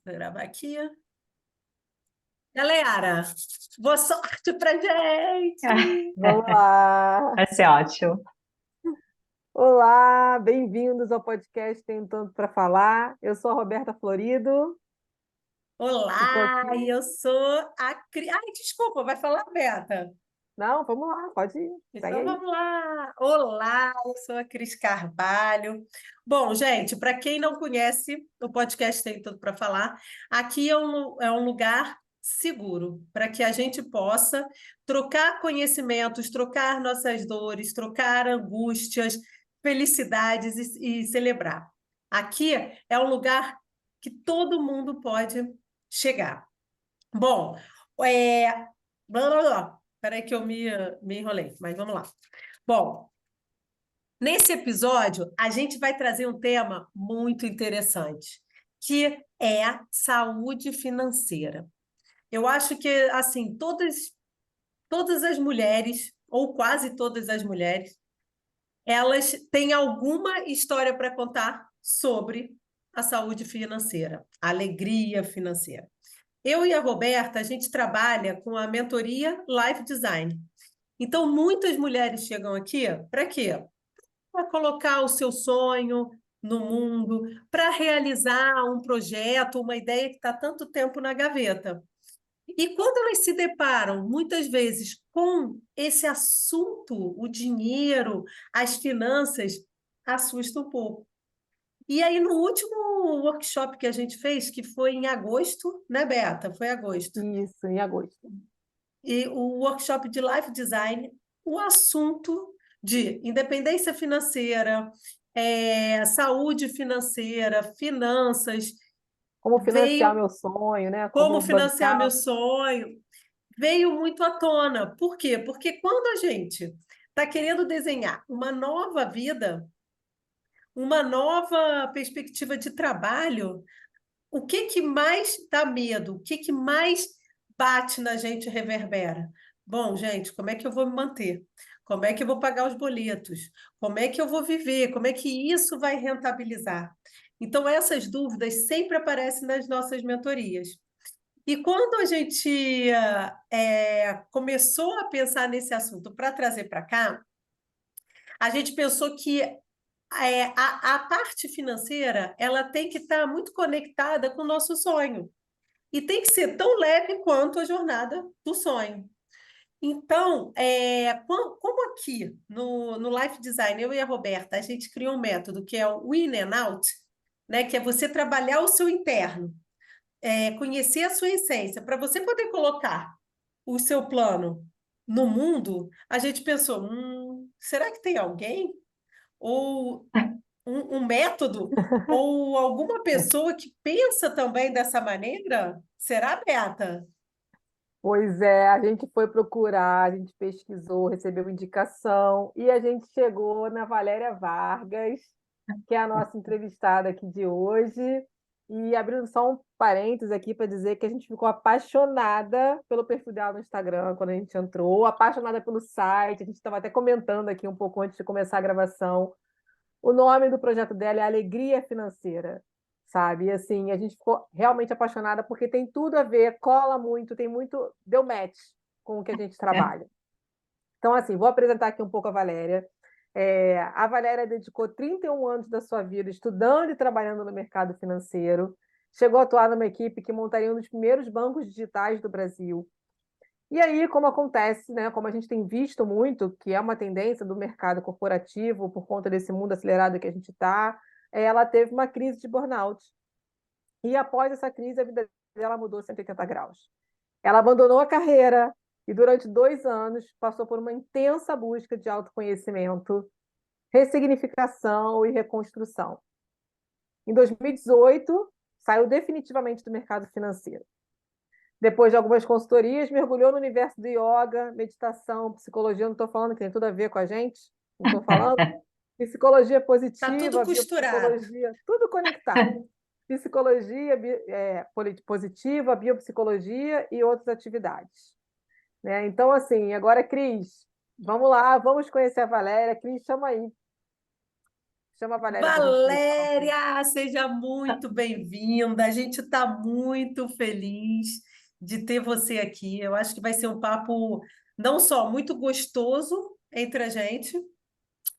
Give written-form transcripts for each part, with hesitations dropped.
Vou gravar aqui. Galera, boa sorte pra gente! Vamos lá! Vai ser ótimo. Olá, bem-vindos ao podcast Tem Tanto para Falar. Eu sou a Roberta Florido e estou Olá, e aqui. eu sou a Cris. Ai, desculpa, vai falar, Beta. Não, vamos lá, pode ir, segue Então aí. vamos lá. Olá, eu sou a Cris Carvalho. Bom, gente, para quem não conhece, o podcast Tem Tudo para Falar. Aqui é um lugar seguro para que a gente possa trocar conhecimentos, trocar nossas dores, trocar angústias, felicidades e celebrar. Aqui é um lugar que todo mundo pode chegar. Bom, é... blá, blá, blá. Peraí que eu me enrolei, mas vamos lá. Bom, nesse episódio, a gente vai trazer um tema muito interessante, que é a saúde financeira. Eu acho que, assim, todas as mulheres, ou quase todas as mulheres, elas têm alguma história para contar sobre a saúde financeira, a alegria financeira. Eu e a Roberta, a gente trabalha com a mentoria Life Design. Então, muitas mulheres chegam aqui para quê? Para colocar o seu sonho no mundo, para realizar um projeto, uma ideia que está há tanto tempo na gaveta. E quando elas se deparam, muitas vezes, com esse assunto, o dinheiro, as finanças, assusta um pouco. E aí, no último workshop que a gente fez, que foi em agosto, né, Beata? Foi agosto. Isso, em agosto. E o workshop de Life Design, o assunto de independência financeira, saúde financeira, finanças, Como financiar veio meu sonho, né? como Como financiar meu bancar. sonho, veio muito à tona. Por quê? Porque quando a gente está querendo desenhar uma nova vida, uma nova perspectiva de trabalho, o que que mais dá medo? O que que mais bate na gente e reverbera? Bom, gente, como é que eu vou me manter? Como é que eu vou pagar os boletos? Como é que eu vou viver? Como é que isso vai rentabilizar? Então, essas dúvidas sempre aparecem nas nossas mentorias. E quando a gente começou a pensar nesse assunto para trazer para cá, a gente pensou que a parte financeira ela tem que estar muito conectada com o nosso sonho. E tem que ser tão leve quanto a jornada do sonho. Então, como aqui no Life Design, eu e a Roberta, a gente criou um método que é o In and Out, né, que é você trabalhar o seu interno, conhecer a sua essência, para você poder colocar o seu plano no mundo, a gente pensou, será que tem alguém? Ou um método? Ou alguma pessoa que pensa também dessa maneira? Será, Beata? Pois é, a gente foi procurar, a gente pesquisou, recebeu indicação e a gente chegou na Valéria Vargas, que é a nossa entrevistada aqui de hoje. E abrindo só um parênteses aqui para dizer que a gente ficou apaixonada pelo perfil dela no Instagram quando a gente entrou, apaixonada pelo site. A gente estava até comentando aqui um pouco antes de começar a gravação. O nome do projeto dela é Alegria Financeira, sabe? E assim, a gente ficou realmente apaixonada porque tem tudo a ver, cola muito, tem muito, deu match com o que a gente É. trabalha. Então, assim, vou apresentar aqui um pouco a Valéria. A Valéria dedicou 31 anos da sua vida estudando e trabalhando no mercado financeiro. Chegou a atuar numa equipe que montaria um dos primeiros bancos digitais do Brasil. E aí, como acontece, né, como a gente tem visto muito, que é uma tendência do mercado corporativo por conta desse mundo acelerado que a gente está, ela teve uma crise de burnout. E após essa crise, a vida dela mudou 180 graus. Ela abandonou a carreira e, durante 2 anos, passou por uma intensa busca de autoconhecimento, ressignificação e reconstrução. Em 2018, saiu definitivamente do mercado financeiro. Depois de algumas consultorias, mergulhou no universo do yoga, meditação, psicologia. Não estou falando que tem tudo a ver com a gente, não estou falando. Psicologia Tá tudo positiva, costurado. biopsicologia, tudo conectado. Psicologia positiva, biopsicologia e outras atividades. Né? Então, assim, agora, Cris, vamos lá, vamos conhecer a Valéria. Cris, chama aí. Chama a Valéria para a gente falar um pouco. Valéria, seja muito bem-vinda. A gente está muito feliz de ter você aqui. Eu acho que vai ser um papo não só muito gostoso entre a gente,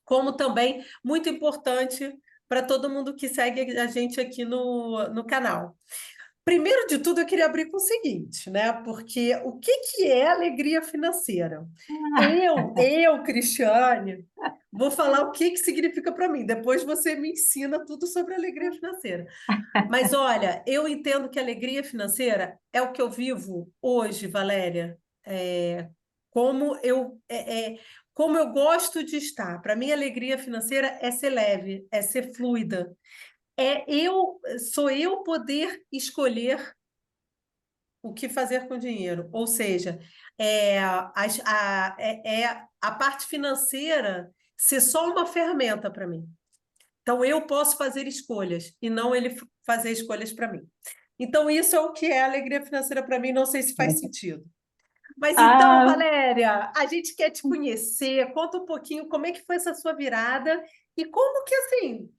como também muito importante para todo mundo que segue a gente aqui no canal. Primeiro de tudo, eu queria abrir com o seguinte, né? Porque o que que é alegria financeira? Cristiane, vou falar o que que significa para mim. Depois você me ensina tudo sobre alegria financeira. Mas olha, eu entendo que alegria financeira é o que eu vivo hoje, Valéria. É, como eu como eu gosto de estar. Para mim, alegria financeira é ser leve, é ser fluida. Sou eu poder escolher o que fazer com o dinheiro. Ou seja, a parte financeira ser só uma ferramenta para mim. Então, eu posso fazer escolhas e não ele fazer escolhas para mim. Então, isso é o que é alegria financeira para mim. Não sei se faz sentido. Mas então, Ah, Valéria, a gente quer te conhecer. Conta um pouquinho como é que foi essa sua virada e como que, assim,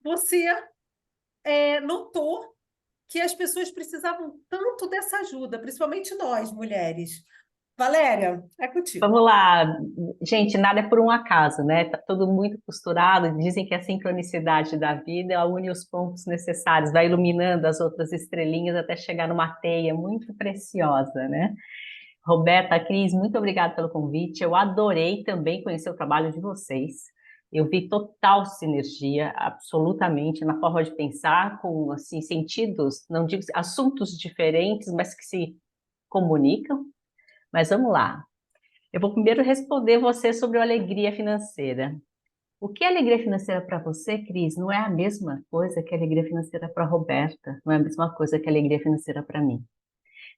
você notou que as pessoas precisavam tanto dessa ajuda, principalmente nós, mulheres. Valéria, é contigo. vamos lá, gente, nada é por um acaso, né? Tá tudo muito costurado. Dizem que a sincronicidade da vida ela une os pontos necessários, vai iluminando as outras estrelinhas até chegar numa teia muito preciosa, né? Roberta, Cris, muito obrigada pelo convite. Eu adorei também conhecer o trabalho de vocês. Eu vi total sinergia, absolutamente, na forma de pensar, com assim, sentidos, não digo assuntos diferentes, mas que se comunicam. Mas vamos lá. Eu vou primeiro responder você sobre a alegria financeira. O que é alegria financeira para você, Cris, não é a mesma coisa que a alegria financeira para a Roberta, não é a mesma coisa que a alegria financeira para mim.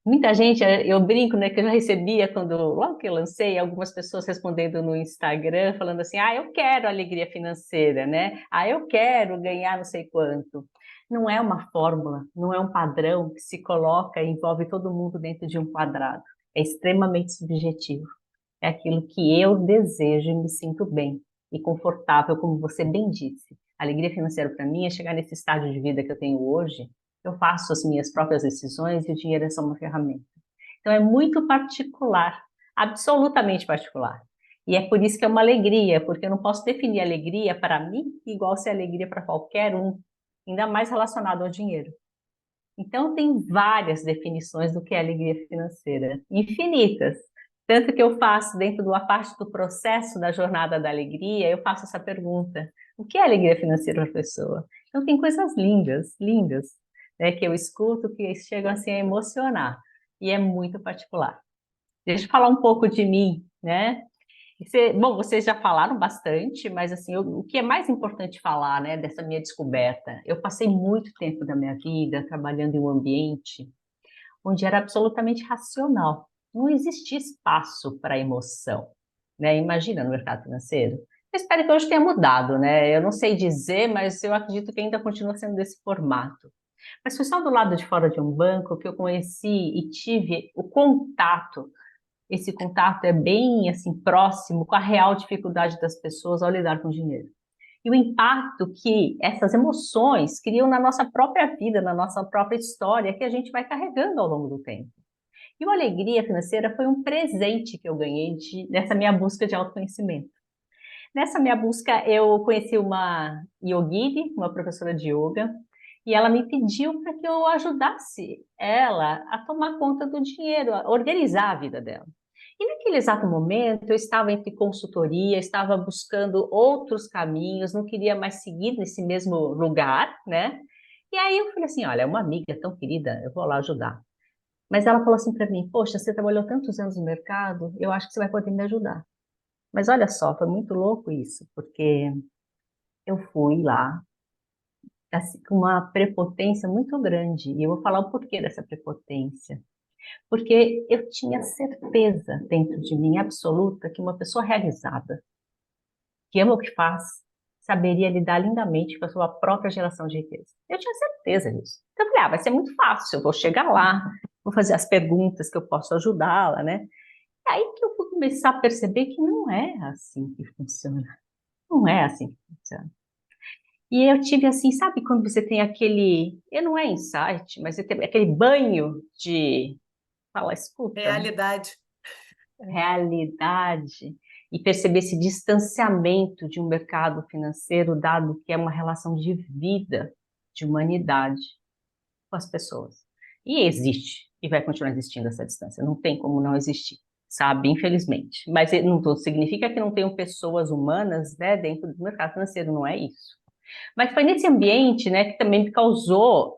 Muita gente, eu brinco, né, que eu já recebia logo que eu lancei, algumas pessoas respondendo no Instagram, falando assim, eu quero alegria financeira, né? Eu quero ganhar não sei quanto. Não é uma fórmula, não é um padrão que se coloca e envolve todo mundo dentro de um quadrado. É extremamente subjetivo. É aquilo que eu desejo e me sinto bem e confortável, como você bem disse. A alegria financeira para mim é chegar nesse estágio de vida que eu tenho hoje. Eu faço as minhas próprias decisões e o dinheiro é só uma ferramenta. Então é muito particular, absolutamente particular. E é por isso que é uma alegria, porque eu não posso definir alegria para mim igual se é alegria para qualquer um, ainda mais relacionado ao dinheiro. Então, tem várias definições do que é alegria financeira, infinitas. Tanto que eu faço, dentro de uma parte do processo da jornada da alegria, eu faço essa pergunta: o que é alegria financeira para a pessoa? Então, tem coisas lindas, lindas, né, que eu escuto que chegam assim a emocionar, e é muito particular. Deixa eu falar um pouco de mim, né? Bom, vocês já falaram bastante, mas assim, o que é mais importante falar, né, dessa minha descoberta? Eu passei muito tempo da minha vida trabalhando em um ambiente onde era absolutamente racional. Não existia espaço para emoção, né? Imagina no mercado financeiro. Eu espero que hoje tenha mudado, né? Eu não sei dizer, mas eu acredito que ainda continua sendo desse formato. Mas foi só do lado de fora de um banco que eu conheci e tive o contato. Esse contato é bem assim próximo com a real dificuldade das pessoas ao lidar com dinheiro. E o impacto que essas emoções criam na nossa própria vida, na nossa própria história, que a gente vai carregando ao longo do tempo. E a alegria financeira foi um presente que eu ganhei nessa minha busca de autoconhecimento. Nessa minha busca, eu conheci uma yogini, uma professora de yoga, e ela me pediu para que eu ajudasse ela a tomar conta do dinheiro, a organizar a vida dela. E naquele exato momento, eu estava entre consultoria, estava buscando outros caminhos, não queria mais seguir nesse mesmo lugar, né? E aí eu falei assim, olha, uma amiga tão querida, eu vou lá ajudar. Mas ela falou assim para mim, poxa, você trabalhou tantos anos no mercado, eu acho que você vai poder me ajudar. Mas olha só, foi muito louco isso, porque eu fui lá assim, com uma prepotência muito grande, e eu vou falar o porquê dessa prepotência. Porque eu tinha certeza dentro de mim absoluta que uma pessoa realizada, que ama o que faz, saberia lidar lindamente com a sua própria geração de riqueza. Eu tinha certeza disso. Então eu falei, vai ser muito fácil, eu vou chegar lá, vou fazer as perguntas que eu posso ajudá-la, né? E aí que eu fui começar a perceber que não é assim que funciona. Não é assim que funciona. E eu tive assim, sabe quando você tem aquele, não é insight, mas você tem aquele banho de, fala, escuta, Realidade. realidade, e perceber esse distanciamento de um mercado financeiro, dado que é uma relação de vida, de humanidade com as pessoas. E existe, e vai continuar existindo essa distância, não tem como não existir, sabe? Infelizmente. Mas não significa que não tenham pessoas humanas, né, dentro do mercado financeiro, não é isso. Mas foi nesse ambiente, né, que também me causou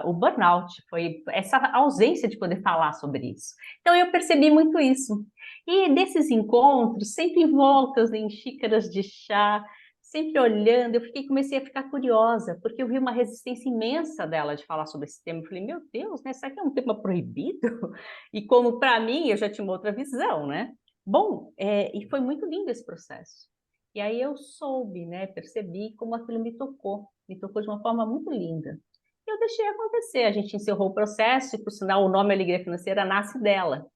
o burnout, foi essa ausência de poder falar sobre isso. Então eu percebi muito isso. E desses encontros, sempre envoltas em xícaras de chá, sempre olhando, comecei a ficar curiosa, porque eu vi uma resistência imensa dela de falar sobre esse tema. Eu falei, meu Deus, né, isso aqui é um tema proibido? E como para mim, eu já tinha uma outra visão, né? Bom, e foi muito lindo esse processo. E aí eu soube, né, percebi como aquilo me tocou de uma forma muito linda. E eu deixei acontecer, a gente encerrou o processo, e por sinal o nome Alegria Financeira nasce dela,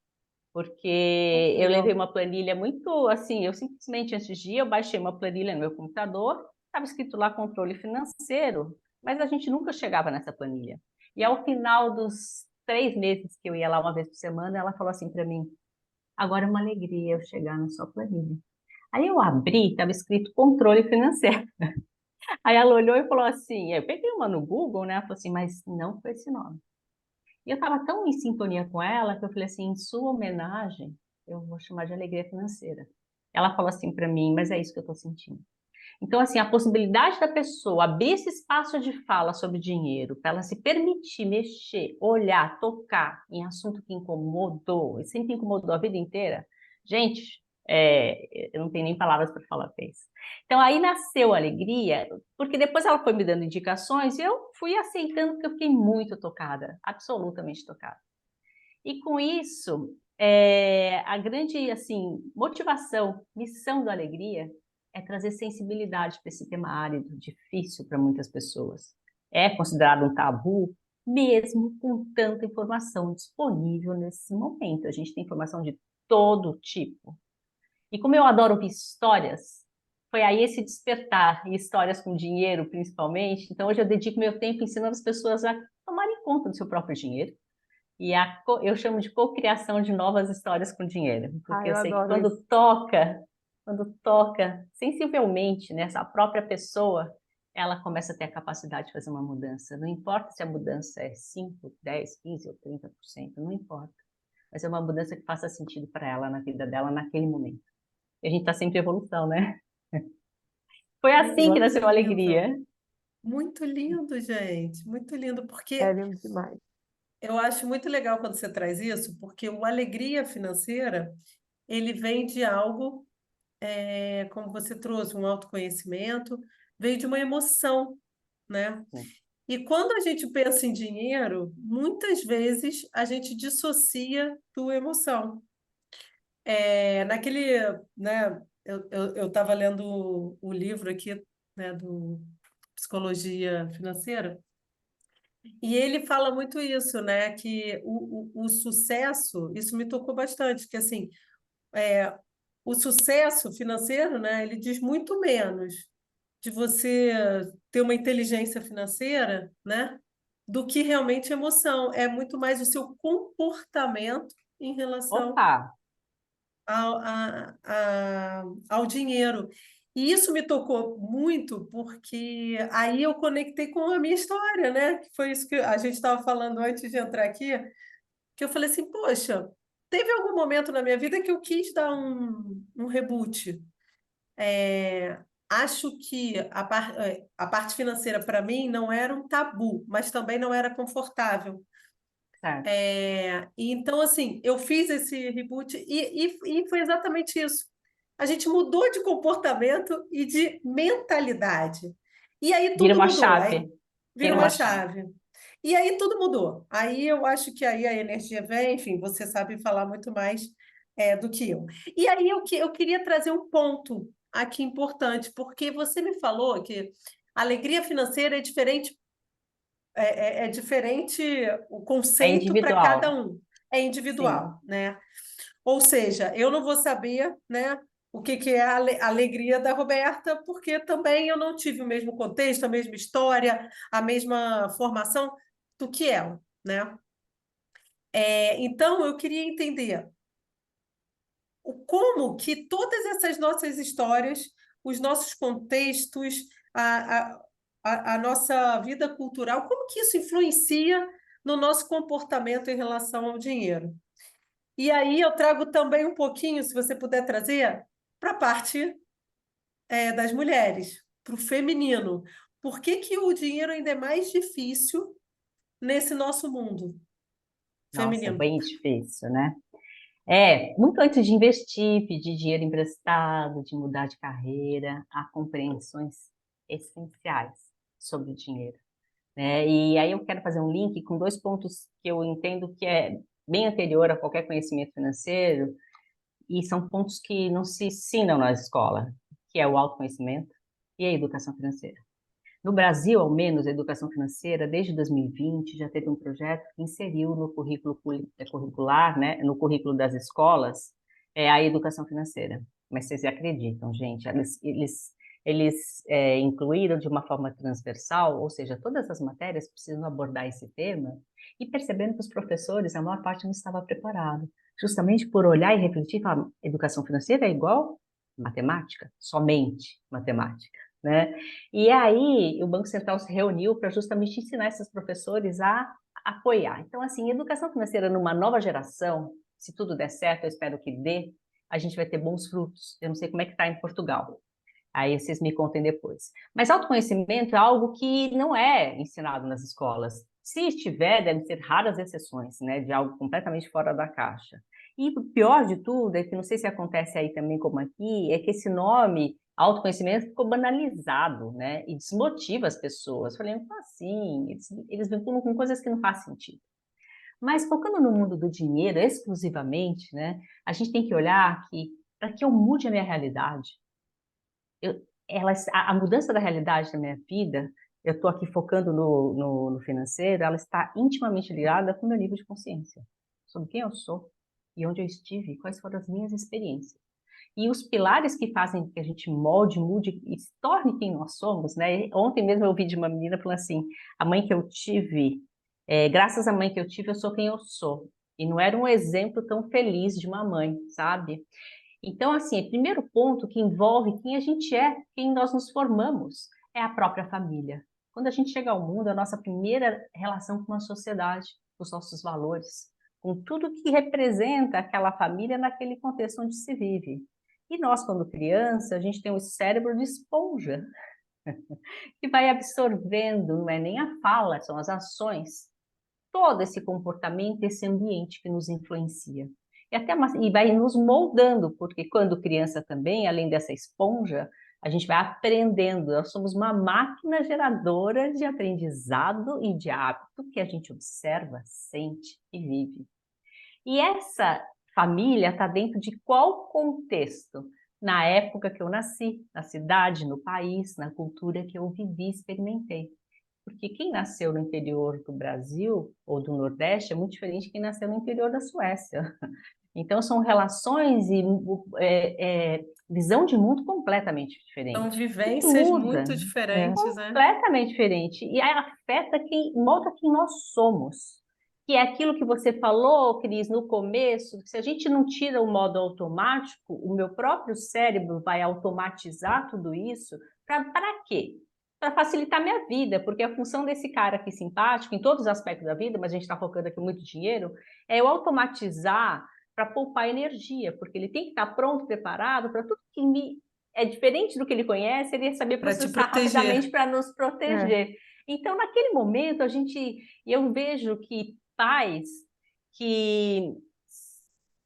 porque eu levei Legal. uma planilha muito assim, eu simplesmente antes de ir, eu baixei uma planilha no meu computador, estava escrito lá controle financeiro, mas a gente nunca chegava nessa planilha. E ao final dos 3 meses que eu ia lá uma vez por semana, ela falou assim para mim, agora é uma alegria eu chegar na sua planilha. Aí eu abri, estava escrito controle financeiro. Aí ela olhou e falou assim, eu peguei uma no Google, né? Ela falou assim, mas não foi esse nome. E eu estava tão em sintonia com ela que eu falei assim, em sua homenagem, eu vou chamar de alegria financeira. Ela falou assim para mim, mas é isso que eu estou sentindo. Então, assim, a possibilidade da pessoa abrir esse espaço de fala sobre dinheiro, para ela se permitir mexer, olhar, tocar em assunto que incomodou, e sempre incomodou a vida inteira, gente, eu não tenho nem palavras para falar para isso. Então, aí nasceu a alegria, porque depois ela foi me dando indicações e eu fui aceitando, porque eu fiquei muito tocada, absolutamente tocada. E com isso, a grande assim, motivação, missão da alegria é trazer sensibilidade para esse tema árido, difícil para muitas pessoas. É considerado um tabu, mesmo com tanta informação disponível nesse momento. A gente tem informação de todo tipo. E como eu adoro ouvir histórias, foi aí esse despertar, e histórias com dinheiro principalmente. Então hoje eu dedico meu tempo ensinando as pessoas a tomarem conta do seu próprio dinheiro e eu chamo de cocriação de novas histórias com dinheiro, Ah, porque eu eu sei que adoro isso. quando toca sensivelmente nessa própria pessoa, ela começa a ter a capacidade de fazer uma mudança. Não importa se a mudança é 5, 10, 15 ou 30%, não importa. Mas é uma mudança que faça sentido para ela, na vida dela, naquele momento. E a gente está sempre em evolução, né? Foi assim que Muito nasceu a lindo. alegria. Muito lindo, gente. Muito lindo, É porque lindo demais. eu acho muito legal quando você traz isso, porque o alegria financeira, ele vem de algo, como você trouxe, um autoconhecimento, veio de uma emoção, né? E quando a gente pensa em dinheiro, muitas vezes a gente dissocia tua emoção. Naquele, né, eu estava lendo o livro aqui, né, do Psicologia Financeira, e ele fala muito isso, né, que o sucesso, isso me tocou bastante, que assim, o sucesso financeiro, né, ele diz muito menos de você ter uma inteligência financeira, né, do que realmente emoção. É muito mais o seu comportamento em relação Opa! ao dinheiro. E isso me tocou muito, porque aí eu conectei com a minha história, né? Que foi isso que a gente estava falando antes de entrar aqui, que eu falei assim, poxa, teve algum momento na minha vida que eu quis dar um reboot. Acho que a parte financeira para mim não era um tabu, mas também não era confortável. Certo. E então, assim, eu fiz esse reboot e foi exatamente isso. A gente mudou de comportamento e de mentalidade. E aí Vira tudo uma mudou. Aí chave. vira Vira uma uma chave. chave. E aí tudo mudou. Aí eu acho que aí a energia vem, enfim, você sabe falar muito mais do que eu. E aí eu queria trazer um ponto aqui importante, porque você me falou que a alegria financeira é diferente o É conceito para cada individual. um, é Sim. individual, né? Ou seja, eu não vou saber, né? o que que é a alegria da Roberta, porque também eu não tive o mesmo contexto, a mesma história, a mesma formação do que ela, né? Então, eu queria entender como que todas essas nossas histórias, os nossos contextos, a, a, a nossa vida cultural, como que isso influencia no nosso comportamento em relação ao dinheiro. E aí eu trago também um pouquinho, se você puder trazer, para a parte das mulheres, para o feminino. Por que que o dinheiro ainda é mais difícil nesse nosso mundo Nossa, feminino? bem difícil, né? Muito antes de investir, pedir dinheiro emprestado, de mudar de carreira, há compreensões essenciais sobre o dinheiro, né? E aí eu quero fazer um link com dois pontos que eu entendo que é bem anterior a qualquer conhecimento financeiro, e são pontos que não se ensinam na escola, que é o autoconhecimento e a educação financeira. No Brasil, ao menos, a educação financeira, desde 2020, já teve um projeto que inseriu no currículo curricular, né, no currículo das escolas, a educação financeira. Mas vocês acreditam, gente, eles incluíram de uma forma transversal, ou seja, todas as matérias precisam abordar esse tema, e percebendo que os professores, a maior parte não estava preparado, justamente por olhar e refletir, falar, educação financeira é igual matemática, somente matemática, né? E aí, o Banco Central se reuniu para justamente ensinar esses professores a apoiar. Então, assim, educação financeira numa nova geração, se tudo der certo, eu espero que dê, a gente vai ter bons frutos. Eu não sei como é que está em Portugal. Aí vocês me contem depois. Mas autoconhecimento é algo que não é ensinado nas escolas. Se estiver, devem ser raras exceções, né, de algo completamente fora da caixa. E o pior de tudo, é que não sei se acontece aí também como aqui, é que esse nome, autoconhecimento, ficou banalizado, né, e desmotiva as pessoas. Falei, como assim? Eles vinculam com coisas que não fazem sentido. Mas focando no mundo do dinheiro exclusivamente, né, a gente tem que olhar que, para que eu mude a minha realidade, a mudança da realidade da minha vida, eu estou aqui focando no financeiro, ela está intimamente ligada com o meu nível de consciência, sobre quem eu sou e onde eu estive, quais foram as minhas experiências. E os pilares que fazem que a gente molde, mude e se torne quem nós somos, né? Ontem mesmo eu ouvi de uma menina falando assim, a mãe que eu tive, graças à mãe que eu tive, eu sou quem eu sou. E não era um exemplo tão feliz de uma mãe, sabe? Então, assim, o primeiro ponto que envolve quem a gente é, quem nós nos formamos, é a própria família. Quando a gente chega ao mundo, a nossa primeira relação com a sociedade, os nossos valores, com tudo que representa aquela família naquele contexto onde se vive. E nós, quando criança, a gente tem um cérebro de esponja, que vai absorvendo, não é nem a fala, são as ações, todo esse comportamento, esse ambiente que nos influencia. E vai nos moldando, porque quando criança também, além dessa esponja, a gente vai aprendendo. Nós somos uma máquina geradora de aprendizado e de hábito que a gente observa, sente e vive. E essa família está dentro de qual contexto? Na época que eu nasci, na cidade, no país, na cultura que eu vivi, experimentei. Porque quem nasceu no interior do Brasil ou do Nordeste é muito diferente de quem nasceu no interior da Suécia. Então, são relações e visão de mundo completamente São diferente. E vivências muda, muito diferentes, né? completamente diferente. E aí afeta molda quem nós somos. Que é aquilo que você falou, Cris, no começo, que se a gente não tira o modo automático, o meu próprio cérebro vai automatizar tudo isso. Para quê? Para facilitar minha vida, porque a função desse cara aqui simpático, em todos os aspectos da vida, mas a gente está focando aqui muito dinheiro, é eu automatizar para poupar energia, porque ele tem que estar pronto, preparado para tudo que é diferente do que ele conhece, ele ia saber Para te processar rapidamente proteger. para nos proteger. Então, naquele momento, eu vejo que pais que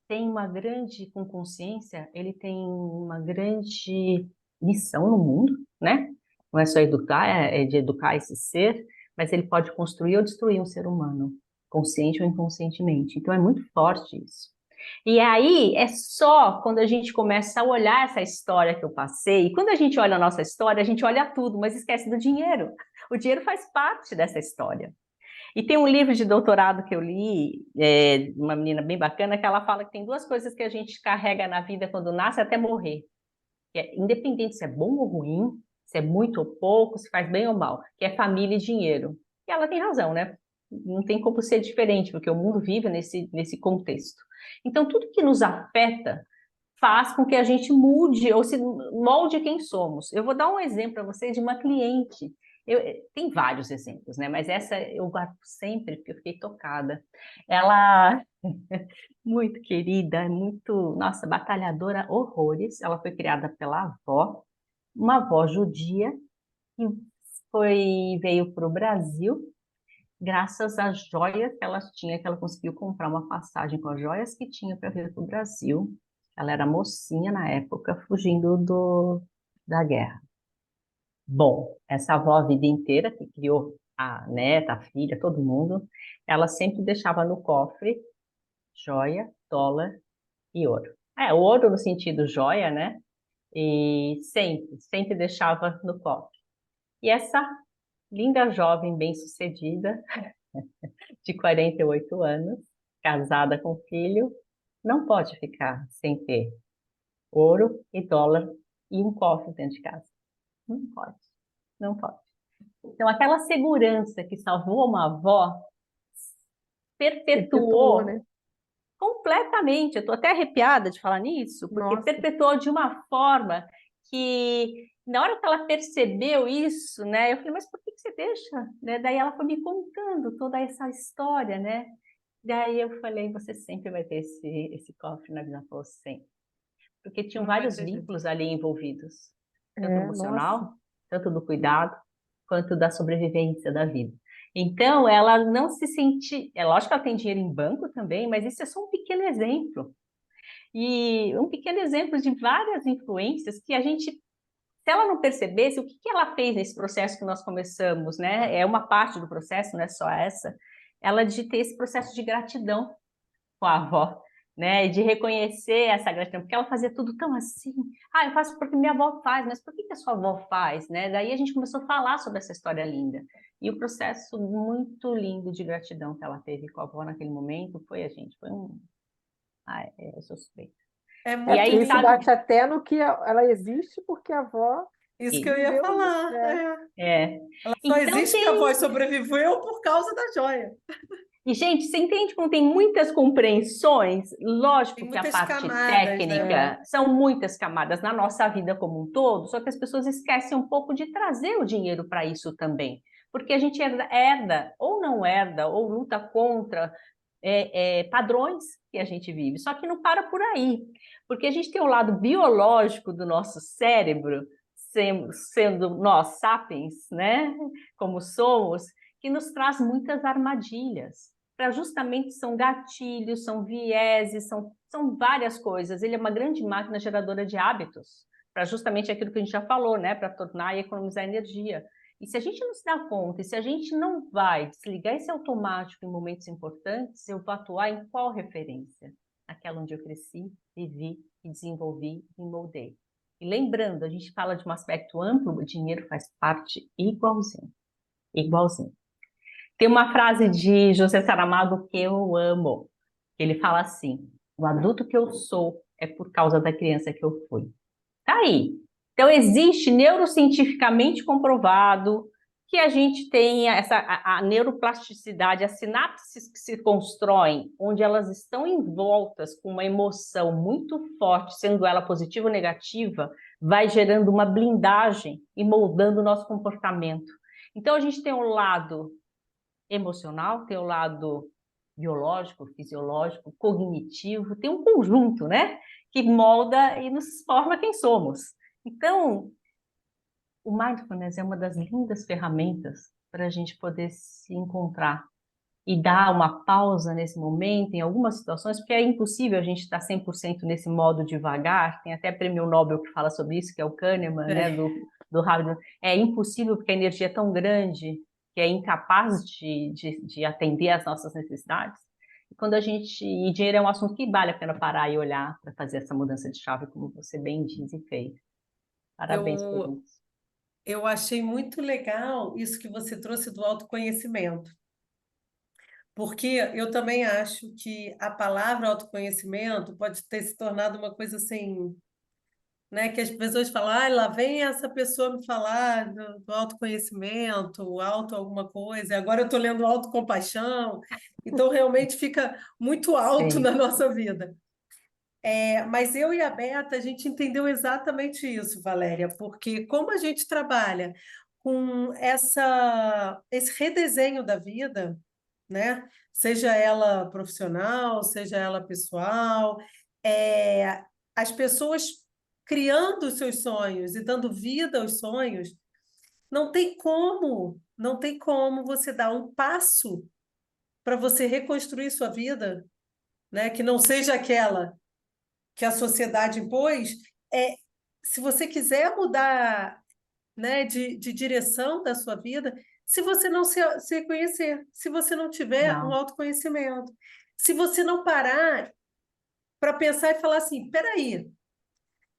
têm uma grande, com consciência, ele tem uma grande missão no mundo, né? Não é só educar, é de educar esse ser, mas ele pode construir ou destruir um ser humano, consciente ou inconscientemente. Então, é muito forte isso. E aí é só quando a gente começa a olhar essa história que eu passei, e quando a gente olha a nossa história, a gente olha tudo, mas esquece do dinheiro. O dinheiro faz parte dessa história. E tem um livro de doutorado que eu li, de uma menina bem bacana, que ela fala que tem duas coisas que a gente carrega na vida quando nasce até morrer. que é independente se é bom ou ruim, se é muito ou pouco, se faz bem ou mal, que é família e dinheiro. E ela tem razão, né? Não tem como ser diferente, porque o mundo vive nesse contexto. Então, tudo que nos afeta faz com que a gente mude ou se molde quem somos. Eu vou dar um exemplo para vocês de uma cliente. Tem vários exemplos, né? Mas essa eu guardo sempre, porque eu fiquei tocada. Ela, muito querida, muito, nossa, batalhadora horrores. Ela foi criada pela avó, uma avó judia, que veio para o Brasil graças às joias que ela tinha, que ela conseguiu comprar uma passagem com as joias que tinha para vir para o Brasil. Ela era mocinha na época, fugindo da guerra. Bom, essa avó a vida inteira, que criou a neta, a filha, todo mundo, ela sempre deixava no cofre joia, dólar e ouro. O ouro no sentido joia, né? E sempre deixava no cofre. E essa linda jovem bem-sucedida, de 48 anos, casada com filho, não pode ficar sem ter ouro e dólar e um cofre dentro de casa. Não pode, não pode. Então, aquela segurança que salvou uma avó Perpetuou, perpetuou né? completamente. Eu estou até arrepiada de falar nisso, porque Nossa, perpetuou de uma forma que, na hora que ela percebeu isso, né, eu falei, mas por que você deixa? Né? Daí ela foi me contando toda essa história, né? Daí eu falei, você sempre vai ter esse cofre na vida, ela falou, sempre. Porque tinham Não vai vários ter jeito. vínculos ali envolvidos, tanto nossa. emocional, tanto do cuidado, quanto da sobrevivência da vida. Então, ela não se sente. É lógico que ela tem dinheiro em banco também, mas isso é só um pequeno exemplo. E um pequeno exemplo de várias influências que a gente, se ela não percebesse, o que ela fez nesse processo que nós começamos, né? É uma parte do processo, não é só essa. Ela de ter esse processo de gratidão com a avó, né? De reconhecer essa gratidão, porque ela fazia tudo tão assim. Eu faço porque minha avó faz, mas por que a sua avó faz, né? Daí a gente começou a falar sobre essa história linda. E o processo muito lindo de gratidão que ela teve com a avó naquele momento foi foi um. Eu sou suspeita. É E Porque muito aí, isso sabe? lindo. bate até no que ela existe porque a avó Isso que eu ia Isso. viveu isso, falar. né? É. É. Ela só Então existe porque a tem. voz sobreviveu por causa da joia. E, gente, você entende como tem muitas compreensões? Tem Lógico que a muitas parte camadas, né? É, técnica são muitas camadas na nossa vida como um todo, só que as pessoas esquecem um pouco de trazer o dinheiro para isso também. Porque a gente herda, ou não herda, ou luta contra padrões que a gente vive. Só que não para por aí. Porque a gente tem o lado biológico do nosso cérebro, sendo nós sapiens, né? Como somos, que nos traz muitas armadilhas. Para justamente são gatilhos, são vieses, são várias coisas. Ele é uma grande máquina geradora de hábitos, para justamente aquilo que a gente já falou, né? Para tornar e economizar energia. E se a gente não se dá conta, e se a gente não vai desligar esse automático em momentos importantes, eu vou atuar em qual referência? Aquela onde eu cresci, vivi, e desenvolvi e moldei. E lembrando, a gente fala de um aspecto amplo, o dinheiro faz parte igualzinho. Igualzinho. Tem uma frase de José Saramago que eu amo. Ele fala assim: o adulto que eu sou é por causa da criança que eu fui. Tá aí. Então, existe neurocientificamente comprovado que a gente tem a neuroplasticidade, as sinapses que se constroem, onde elas estão envoltas com uma emoção muito forte, sendo ela positiva ou negativa, vai gerando uma blindagem e moldando o nosso comportamento. Então, a gente tem um lado emocional, tem o lado biológico, fisiológico, cognitivo, tem um conjunto, né? Que molda e nos forma quem somos. Então, o mindfulness é uma das lindas ferramentas para a gente poder se encontrar e dar uma pausa nesse momento, em algumas situações, porque é impossível a gente estar 100% nesse modo devagar. Tem até prêmio Nobel que fala sobre isso, que é o Kahneman, né, do Harvard. É impossível porque a energia é tão grande que é incapaz de atender às nossas necessidades. E quando a gente... E dinheiro é um assunto que vale a pena parar e olhar para fazer essa mudança de chave, como você bem diz e fez. Parabéns por Eu, isso. eu achei muito legal isso que você trouxe do autoconhecimento, porque eu também acho que a palavra autoconhecimento pode ter se tornado uma coisa assim, né? Que as pessoas falam, ah, lá vem essa pessoa me falar do autoconhecimento, auto alguma coisa, agora eu estou lendo autocompaixão, então realmente fica muito alto Sim. na nossa vida. Mas eu e a Beta, a gente entendeu exatamente isso, Valéria, porque como a gente trabalha com esse redesenho da vida, né? Seja ela profissional, seja ela pessoal, as pessoas criando os seus sonhos e dando vida aos sonhos, não tem como você dar um passo para você reconstruir sua vida, né? Que não seja aquela que a sociedade impôs. É, se você quiser mudar, né, de direção da sua vida, se você não se conhecer, se você não tiver um Não, autoconhecimento, se você não parar para pensar e falar assim, peraí,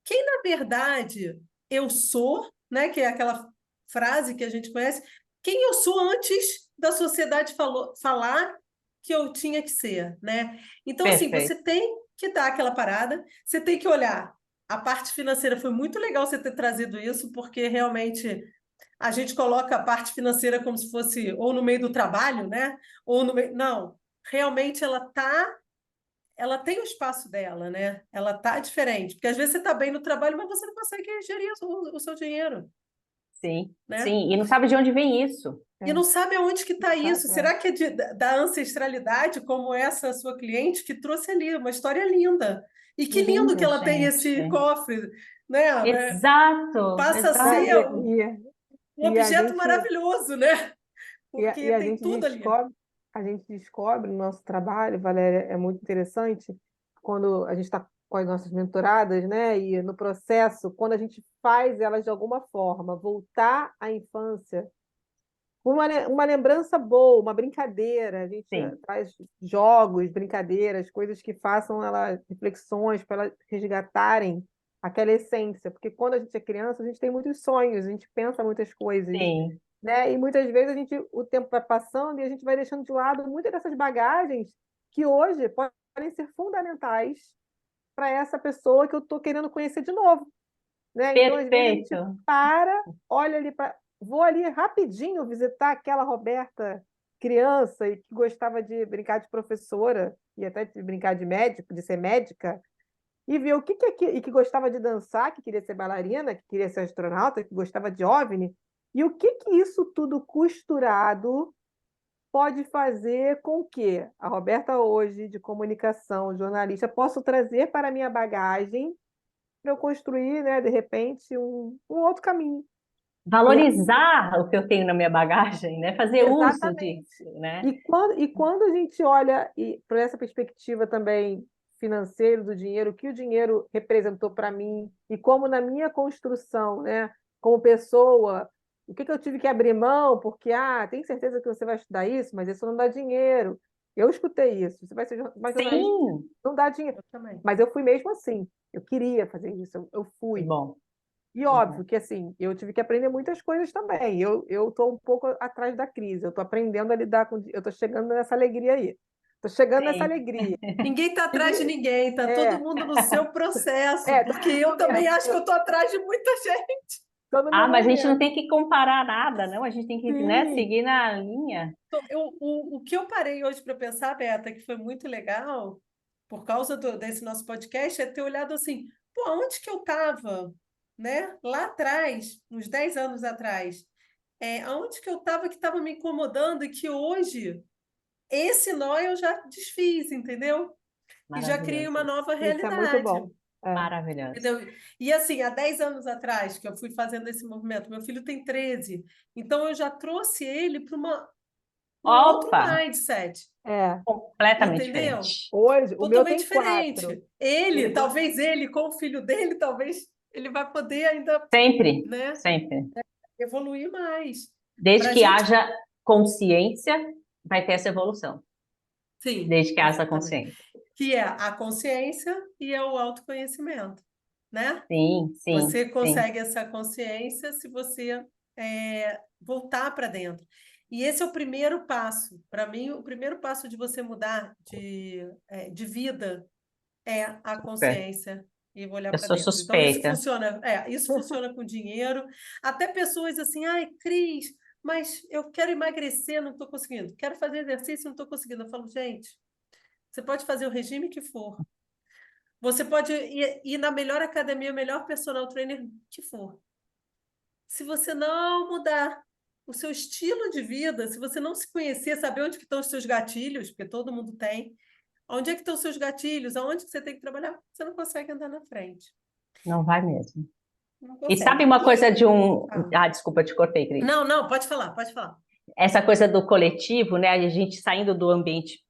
quem na verdade eu sou, né, que é aquela frase que a gente conhece, quem eu sou antes da sociedade falar que eu tinha que ser, né? Então, assim, você perfeito. tem que dar aquela parada, você tem que olhar. A parte financeira foi muito legal você ter trazido isso, porque realmente a gente coloca a parte financeira como se fosse ou no meio do trabalho, né? Ou no meio. Não, realmente ela tem o espaço dela, né? Ela tá diferente, porque às vezes você tá bem no trabalho, mas você não consegue gerir o seu dinheiro, Sim, né? sim. E não sabe de onde vem isso. E não sabe aonde que está isso. É. Será que é da ancestralidade, como essa sua cliente, que trouxe ali uma história linda? E que lindo que Linda, ela tem gente. esse cofre, né? Exato, Passa a Não, exato. ser um e a objeto gente maravilhoso, né? e Porque a tem gente tudo ali. descobre no nosso trabalho, Valéria, é muito interessante quando a gente está com as nossas mentoradas, né? E no processo, quando a gente faz elas de alguma forma voltar à infância, uma lembrança boa, uma brincadeira, a gente Sim, traz jogos, brincadeiras, coisas que façam elas reflexões para elas resgatarem aquela essência, porque quando a gente é criança, a gente tem muitos sonhos, a gente pensa muitas coisas, sim. né? E muitas vezes o tempo vai passando e a gente vai deixando de lado muitas dessas bagagens que hoje podem ser fundamentais para essa pessoa que eu estou querendo conhecer de novo, né? Então, às vezes a gente Perfeito. para, olha ali para, vou ali rapidinho visitar aquela Roberta criança e que gostava de brincar de professora e até de brincar de médico, de ser médica, e ver o que e que gostava de dançar, que queria ser bailarina, que queria ser astronauta, que gostava de OVNI, e o que isso tudo costurado pode fazer com que a Roberta hoje, de comunicação, jornalista, possa trazer para a minha bagagem para eu construir, né, de repente, um outro caminho. E é- Valorizar o que eu tenho na minha bagagem, né? Fazer uso disso, Exatamente. né? E quando a gente olha para essa perspectiva também financeira do dinheiro, o que o dinheiro representou para mim e como na minha construção, né, como pessoa, o que eu tive que abrir mão, porque, tem certeza que você vai estudar isso, mas isso não dá dinheiro. Eu escutei isso. Você vai ser mais jornalista, Sim, não dá dinheiro. Eu também. Mas eu fui mesmo assim. Eu queria fazer isso, eu que fui. bom, E que bom. óbvio que assim, eu tive que aprender muitas coisas também. Eu estou um pouco atrás da crise. Eu estou aprendendo a lidar com. Eu estou chegando nessa alegria aí. Estou chegando nessa Sim. alegria. Ninguém está atrás de E, ninguém, está todo é, mundo no seu processo, tá porque no eu também momento. acho que eu estou atrás de muita gente. Estou no meu Ah, mas a gente não momento. tem que comparar nada, não. A gente tem que, né, Sim. seguir na linha. Então, o que eu parei hoje para pensar, Beta, que foi muito legal, por causa desse nosso podcast, é ter olhado assim, pô, onde que eu estava, né? Lá atrás, uns 10 anos atrás, aonde que eu estava que estava me incomodando e que hoje esse nó eu já desfiz, entendeu? E já criei uma Maravilhoso. nova Isso é muito realidade. bom. É. Maravilhoso. Entendeu? E assim, há 10 anos atrás que eu fui fazendo esse movimento, meu filho tem 13, então eu já trouxe ele para um outro Opa, mindset, É. completamente entendeu? diferente. Hoje, o meu Totalmente tem 4. diferente. Ele, Ele tem... talvez ele, com o filho dele, talvez ele vai poder ainda, Sempre, né, sempre. evoluir mais. Desde Para a que gente, haja consciência, vai ter essa evolução. sim, Desde que haja exatamente. consciência. Que é a consciência e é o autoconhecimento, né? Sim, sim, Você sim. consegue essa consciência se você voltar para dentro. E esse é o primeiro passo. Para mim, o primeiro passo de você mudar de vida é a Super. consciência. e vou olhar Eu para sou dentro. Então, suspeita. isso funciona com dinheiro. Até pessoas assim, ai, Cris, mas eu quero emagrecer, não estou conseguindo. Quero fazer exercício, não estou conseguindo. Eu falo, gente, você pode fazer o regime que for. Você pode ir na melhor academia, o melhor personal trainer que for. Se você não mudar o seu estilo de vida, se você não se conhecer, saber onde que estão os seus gatilhos, porque todo mundo tem, onde é que estão os seus gatilhos, aonde que você tem que trabalhar, você não consegue andar na frente. Não vai mesmo. Não E sabe consegue. uma coisa de um. Ah, Ah, desculpa, te cortei, Cris. não, não, pode falar, pode falar. Essa coisa do coletivo, né? A gente saindo do ambiente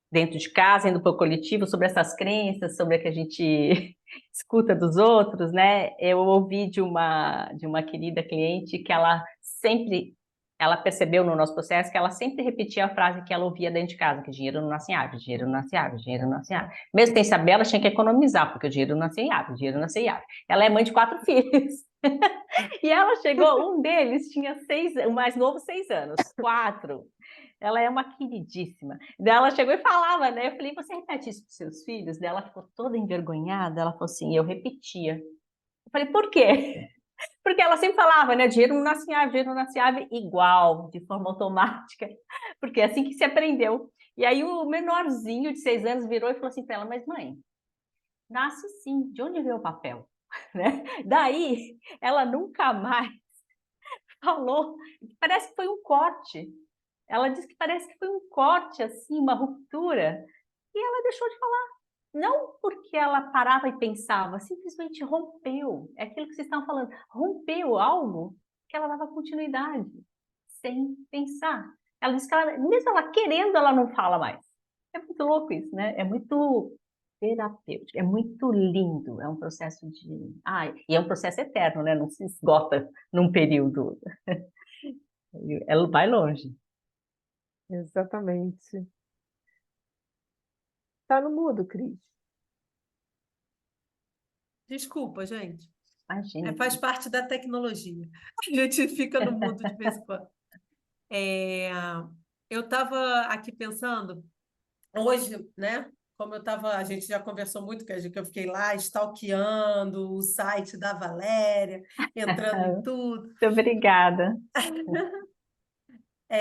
dentro de casa, indo para o coletivo, sobre essas crenças, sobre o que a gente escuta dos outros, né? Eu ouvi de uma querida cliente que ela percebeu no nosso processo que ela sempre repetia a frase que ela ouvia dentro de casa, que dinheiro não nasce em árvore, dinheiro não nasce em árvore, dinheiro não nasce em árvore. Mesmo sem saber, ela tinha que economizar, porque o dinheiro não nasce em árvore, dinheiro não nasce em árvore. Ela é mãe de 4 filhos. E ela chegou, um deles tinha 6, o mais novo 6 anos, 4. Ela é uma queridíssima. Daí ela chegou e falava, né? Eu falei, você repete isso para os seus filhos? Daí ela ficou toda envergonhada. Ela falou assim, eu repetia. Eu falei, por quê? Porque ela sempre falava, né? Dinheiro não nasce em árvore, dinheiro não nasce em árvore igual, de forma automática. Porque é assim que se aprendeu. E aí o menorzinho de 6 anos virou e falou assim para ela, mas mãe, nasce sim, de onde veio o papel? Né? Daí ela nunca mais falou, parece que foi um corte. Ela disse que parece que foi um corte, assim, uma ruptura, e ela deixou de falar. Não porque ela parava e pensava, simplesmente rompeu. É aquilo que vocês estavam falando, rompeu algo que ela dava continuidade, sem pensar. Ela disse que mesmo ela querendo, ela não fala mais. É muito louco isso, né? É muito terapêutico, é muito lindo. É um processo de. E é um processo eterno, né? Não se esgota num período. Ela vai longe. Exatamente. Tá no mudo, Cris. Desculpa, gente. Imagina. Faz parte da tecnologia. A gente fica no mudo de vez em quando. Eu estava aqui pensando, hoje, né? Como a gente já conversou muito, que eu fiquei lá stalkeando o site da Valéria, entrando em tudo. Muito obrigada.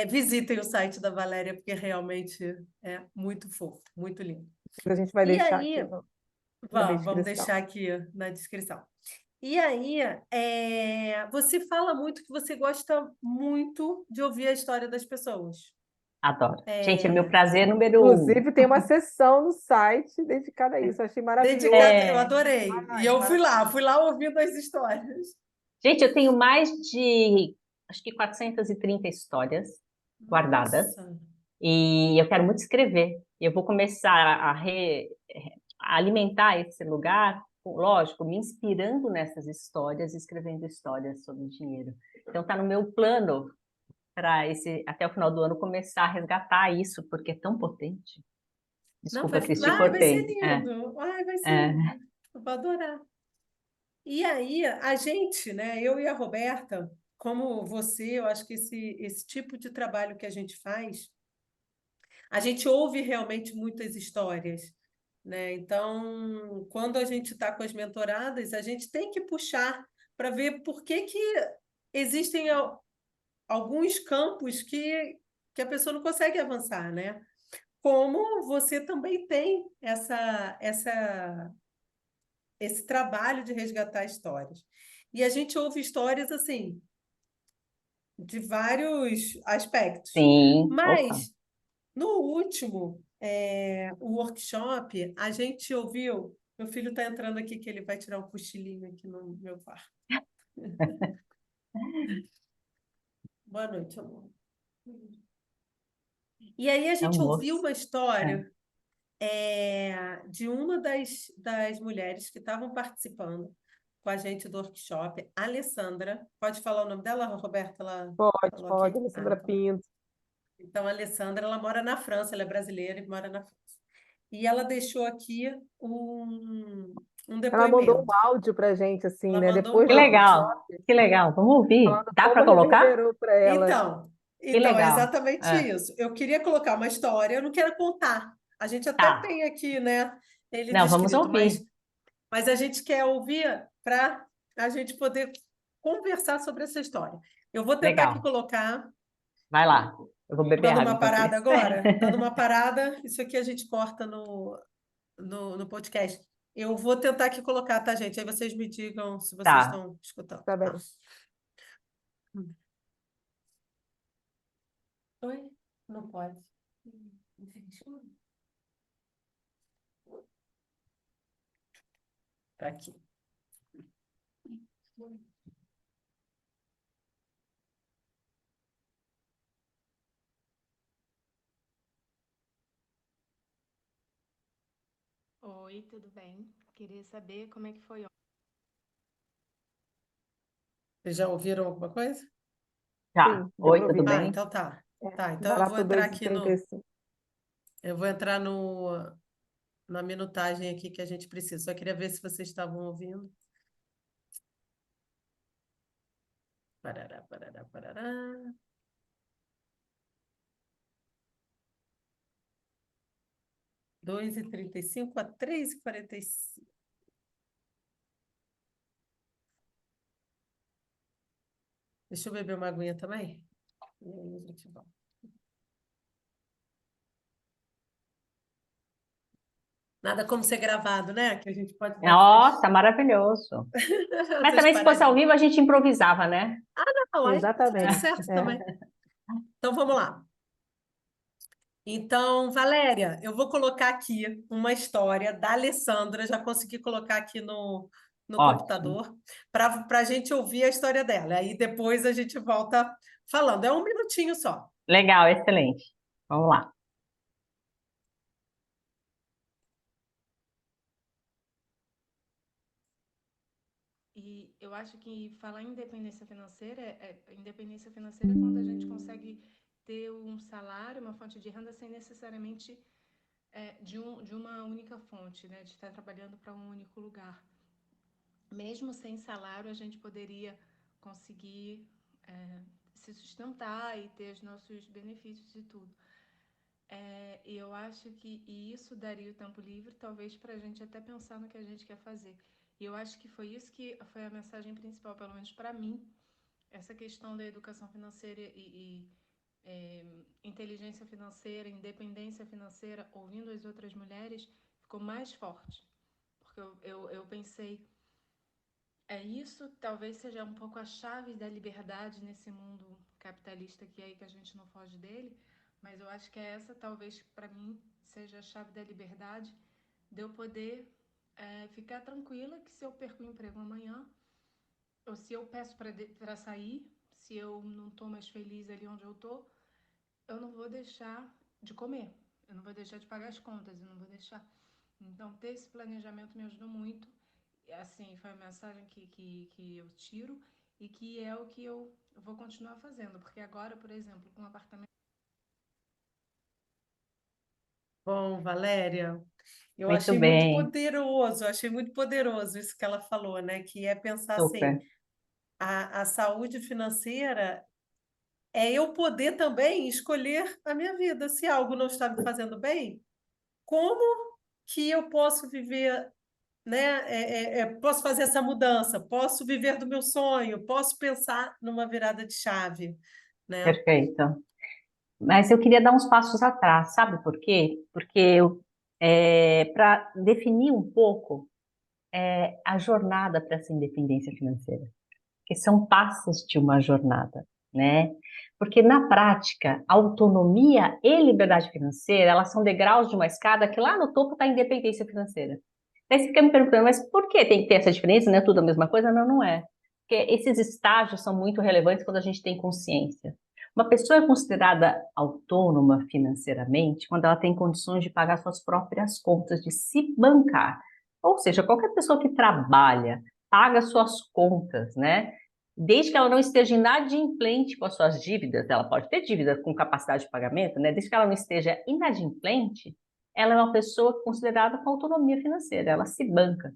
Visitem o site da Valéria, porque realmente é muito fofo, muito lindo. A gente vai E deixar aí, aqui na vamos descrição. deixar aqui na descrição. E aí, você fala muito que você gosta muito de ouvir a história das pessoas. Adoro. Gente, é meu prazer número 1. Inclusive, tem uma seção no site dedicada a isso. Eu achei maravilhoso. Dedicada, eu adorei. E eu Maravilhoso. fui lá ouvindo as histórias. Gente, eu tenho mais de, acho que 430 histórias guardadas. Nossa. E eu quero muito escrever. Eu vou começar a alimentar esse lugar, lógico, me inspirando nessas histórias, escrevendo histórias sobre dinheiro. Então, está no meu plano para até o final do ano começar a resgatar isso, porque é tão potente. Não, Desculpa, Cris, te vai ser cortei. lindo. Ai, vai ser É. lindo. Eu vou adorar. E aí, a gente, né, eu e a Roberta, como você, eu acho que esse tipo de trabalho que a gente faz, a gente ouve realmente muitas histórias, né? Então, quando a gente está com as mentoradas, a gente tem que puxar para ver por que existem alguns campos que a pessoa não consegue avançar, né? Como você também tem esse trabalho de resgatar histórias. E a gente ouve histórias assim, de vários aspectos. Sim, opa. Mas, no último o workshop, a gente ouviu. Meu filho está entrando aqui, que ele vai tirar um cochilinho aqui no meu quarto. Boa noite, amor. E aí a É um gente ouviu moço. uma É. história de uma das mulheres que estavam participando com a gente do workshop, a Alessandra. Pode falar o nome dela, Roberta? Ela Pode, falou pode, aqui? Alessandra Então. Pinto. Então, a Alessandra, ela mora na França, ela é brasileira e mora na França. E ela deixou aqui um Ela mandou um depoimento. áudio pra gente, assim, Ela né? mandou um Depois Que do áudio. legal, workshop, que legal. Vamos ouvir. falando Dá como para colocar? reverberou para ela. Então, Que então, é legal. exatamente É. isso. Eu queria colocar uma história, eu não quero contar. A gente até Tá. tem aqui, né, ele Não, vamos descrito, mas ouvir. mas a gente quer ouvir para a gente poder conversar sobre essa história. Eu vou tentar aqui Legal. colocar, Vai lá. Eu vou beber dando água uma enquanto parada isso. agora, dando uma parada, isso aqui a gente corta no podcast. Eu vou tentar aqui colocar, tá, gente? Aí vocês me digam se vocês Tá. estão escutando. Tá bem. Tá. Oi? Não pode. Tá aqui. Oi, tudo bem? Queria saber como é que foi. Vocês já ouviram alguma coisa? Já. Sim, deu Oi, para tudo ouvir. Ah, bem? então tá. É, Tá, então vai lá para o 2h35. eu vou entrar na minutagem aqui que a gente precisa. Só queria ver se vocês estavam ouvindo. Parará, parará, parará. 2h35 a 3h45. Deixa eu beber uma aguinha também. E aí a gente volta. Nada como ser gravado, né? Que a gente pode dar Nossa, maravilhoso. Mas essas também se fosse ao paradinhas. vivo, a gente improvisava, né? Não, aí tá tudo Exatamente. certo É. também. Então vamos lá. Então, Valéria, eu vou colocar aqui uma história da Alessandra, já consegui colocar aqui no Ótimo. computador, para a gente ouvir a história dela. Aí depois a gente volta falando. É um minutinho só. Legal, excelente. Vamos lá. E eu acho que falar em independência financeira é quando a gente consegue ter um salário, uma fonte de renda sem necessariamente de uma única fonte, né? De estar trabalhando para um único lugar. Mesmo sem salário, a gente poderia conseguir se sustentar e ter os nossos benefícios e tudo. E eu acho que isso daria o tempo livre, talvez, para a gente até pensar no que a gente quer fazer. E eu acho que foi isso que foi a mensagem principal, pelo menos para mim, essa questão da educação financeira inteligência financeira, independência financeira, ouvindo as outras mulheres, ficou mais forte. Porque eu pensei, isso talvez seja um pouco a chave da liberdade nesse mundo capitalista que é aí que a gente não foge dele, mas eu acho que essa talvez para mim seja a chave da liberdade, de eu poder ficar tranquila que se eu perco o emprego amanhã, ou se eu peço para sair, se eu não estou mais feliz ali onde eu estou, eu não vou deixar de comer, eu não vou deixar de pagar as contas, eu não vou deixar. Então, ter esse planejamento me ajudou muito. Assim, foi a mensagem que eu tiro e que é o que eu vou continuar fazendo. Porque agora, por exemplo, com um apartamento. Bom, Valéria, eu Muito achei bem. muito poderoso isso que ela falou, né? Que é pensar assim, Super. a saúde financeira é eu poder também escolher a minha vida. Se algo não está me fazendo bem, como que eu posso viver, né? Posso fazer essa mudança, posso viver do meu sonho, posso pensar numa virada de chave, né? Perfeito. Mas eu queria dar uns passos atrás, sabe por quê? Porque para definir um pouco a jornada para essa independência financeira, que são passos de uma jornada, né? Porque na prática, autonomia e liberdade financeira, elas são degraus de uma escada que lá no topo está a independência financeira. Daí você fica me perguntando, mas por que tem que ter essa diferença, não é tudo a mesma coisa? Não, não é. Porque esses estágios são muito relevantes quando a gente tem consciência. Uma pessoa é considerada autônoma financeiramente quando ela tem condições de pagar suas próprias contas, de se bancar. Ou seja, qualquer pessoa que trabalha, paga suas contas, né? Desde que ela não esteja inadimplente com as suas dívidas, ela pode ter dívida com capacidade de pagamento, né? Desde que ela não esteja inadimplente, ela é uma pessoa considerada com autonomia financeira, ela se banca.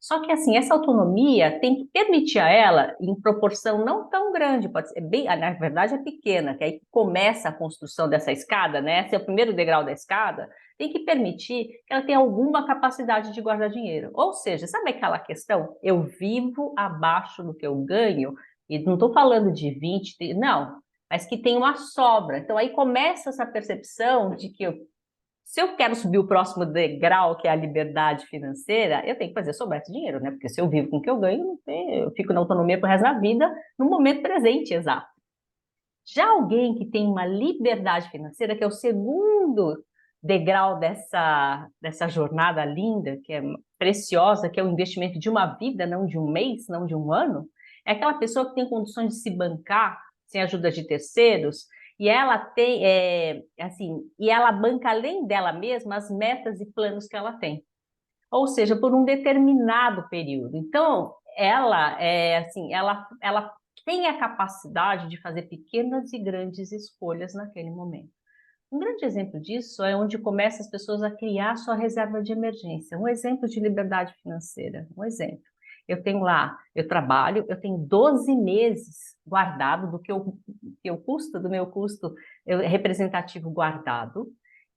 Só que, assim, essa autonomia tem que permitir a ela, em proporção não tão grande, pode ser bem, na verdade é pequena, que aí começa a construção dessa escada, né? Esse é o primeiro degrau da escada, tem que permitir que ela tenha alguma capacidade de guardar dinheiro. Ou seja, sabe aquela questão? Eu vivo abaixo do que eu ganho, e não estou falando de 20, não, mas que tem uma sobra. Então aí começa essa percepção de que se eu quero subir o próximo degrau, que é a liberdade financeira, eu tenho que fazer sobrar esse dinheiro, né? Porque se eu vivo com o que eu ganho, eu fico na autonomia pro resto da vida, no momento presente, exato. Já alguém que tem uma liberdade financeira, que é o segundo degrau dessa jornada linda, que é preciosa, que é o investimento de uma vida, não de um mês, não de um ano, é aquela pessoa que tem condições de se bancar sem ajuda de terceiros, e ela tem, e ela banca além dela mesma as metas e planos que ela tem. Ou seja, por um determinado período. Então, ela tem a capacidade de fazer pequenas e grandes escolhas naquele momento. Um grande exemplo disso é onde começam as pessoas a criar sua reserva de emergência. Um exemplo de liberdade financeira, um exemplo. Eu trabalho, eu tenho 12 meses guardado do meu custo representativo guardado.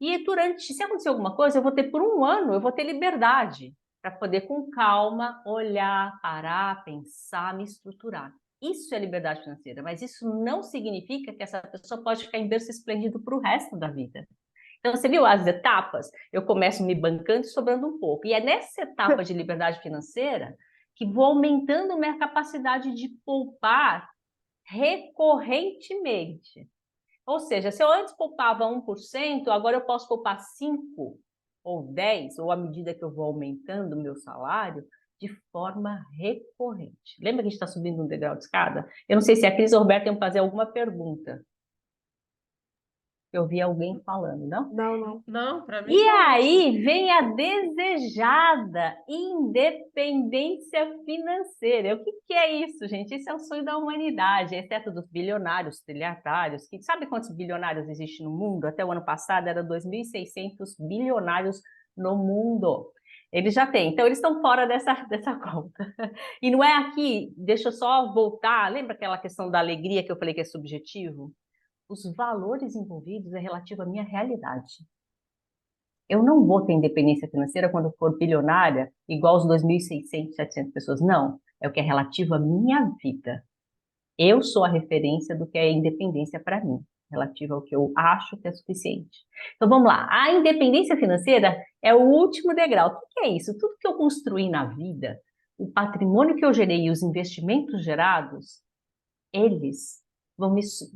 E se acontecer alguma coisa, eu vou ter por um ano, eu vou ter liberdade para poder com calma olhar, parar, pensar, me estruturar. Isso é liberdade financeira, mas isso não significa que essa pessoa pode ficar em berço esplêndido para o resto da vida. Então, você viu as etapas? Eu começo me bancando e sobrando um pouco. E é nessa etapa de liberdade financeira que vou aumentando minha capacidade de poupar recorrentemente. Ou seja, se eu antes poupava 1%, agora eu posso poupar 5% ou 10%, ou à medida que eu vou aumentando o meu salário, de forma recorrente. Lembra que a gente está subindo um degrau de escada? Eu não sei se a Cris ou o Roberto tem que fazer alguma pergunta. Eu vi alguém falando, não? Não. Não, para mim E tá aí ótimo. vem a desejada independência financeira. O que é isso, gente? Isso é o sonho da humanidade, exceto dos bilionários, trilhardários, que sabe quantos bilionários existem no mundo? Até o ano passado era 2.600 bilionários no mundo. Eles já têm, então eles estão fora dessa conta. E não é aqui, deixa eu só voltar, lembra aquela questão da alegria que eu falei que é subjetivo? Os valores envolvidos é relativo à minha realidade. Eu não vou ter independência financeira quando eu for bilionária, igual os 2.600, 700 pessoas. Não, é o que é relativo à minha vida. Eu sou a referência do que é independência para mim, relativo ao que eu acho que é suficiente. Então vamos lá, a independência financeira é o último degrau. O que é isso? Tudo que eu construí na vida, o patrimônio que eu gerei e os investimentos gerados, eles como se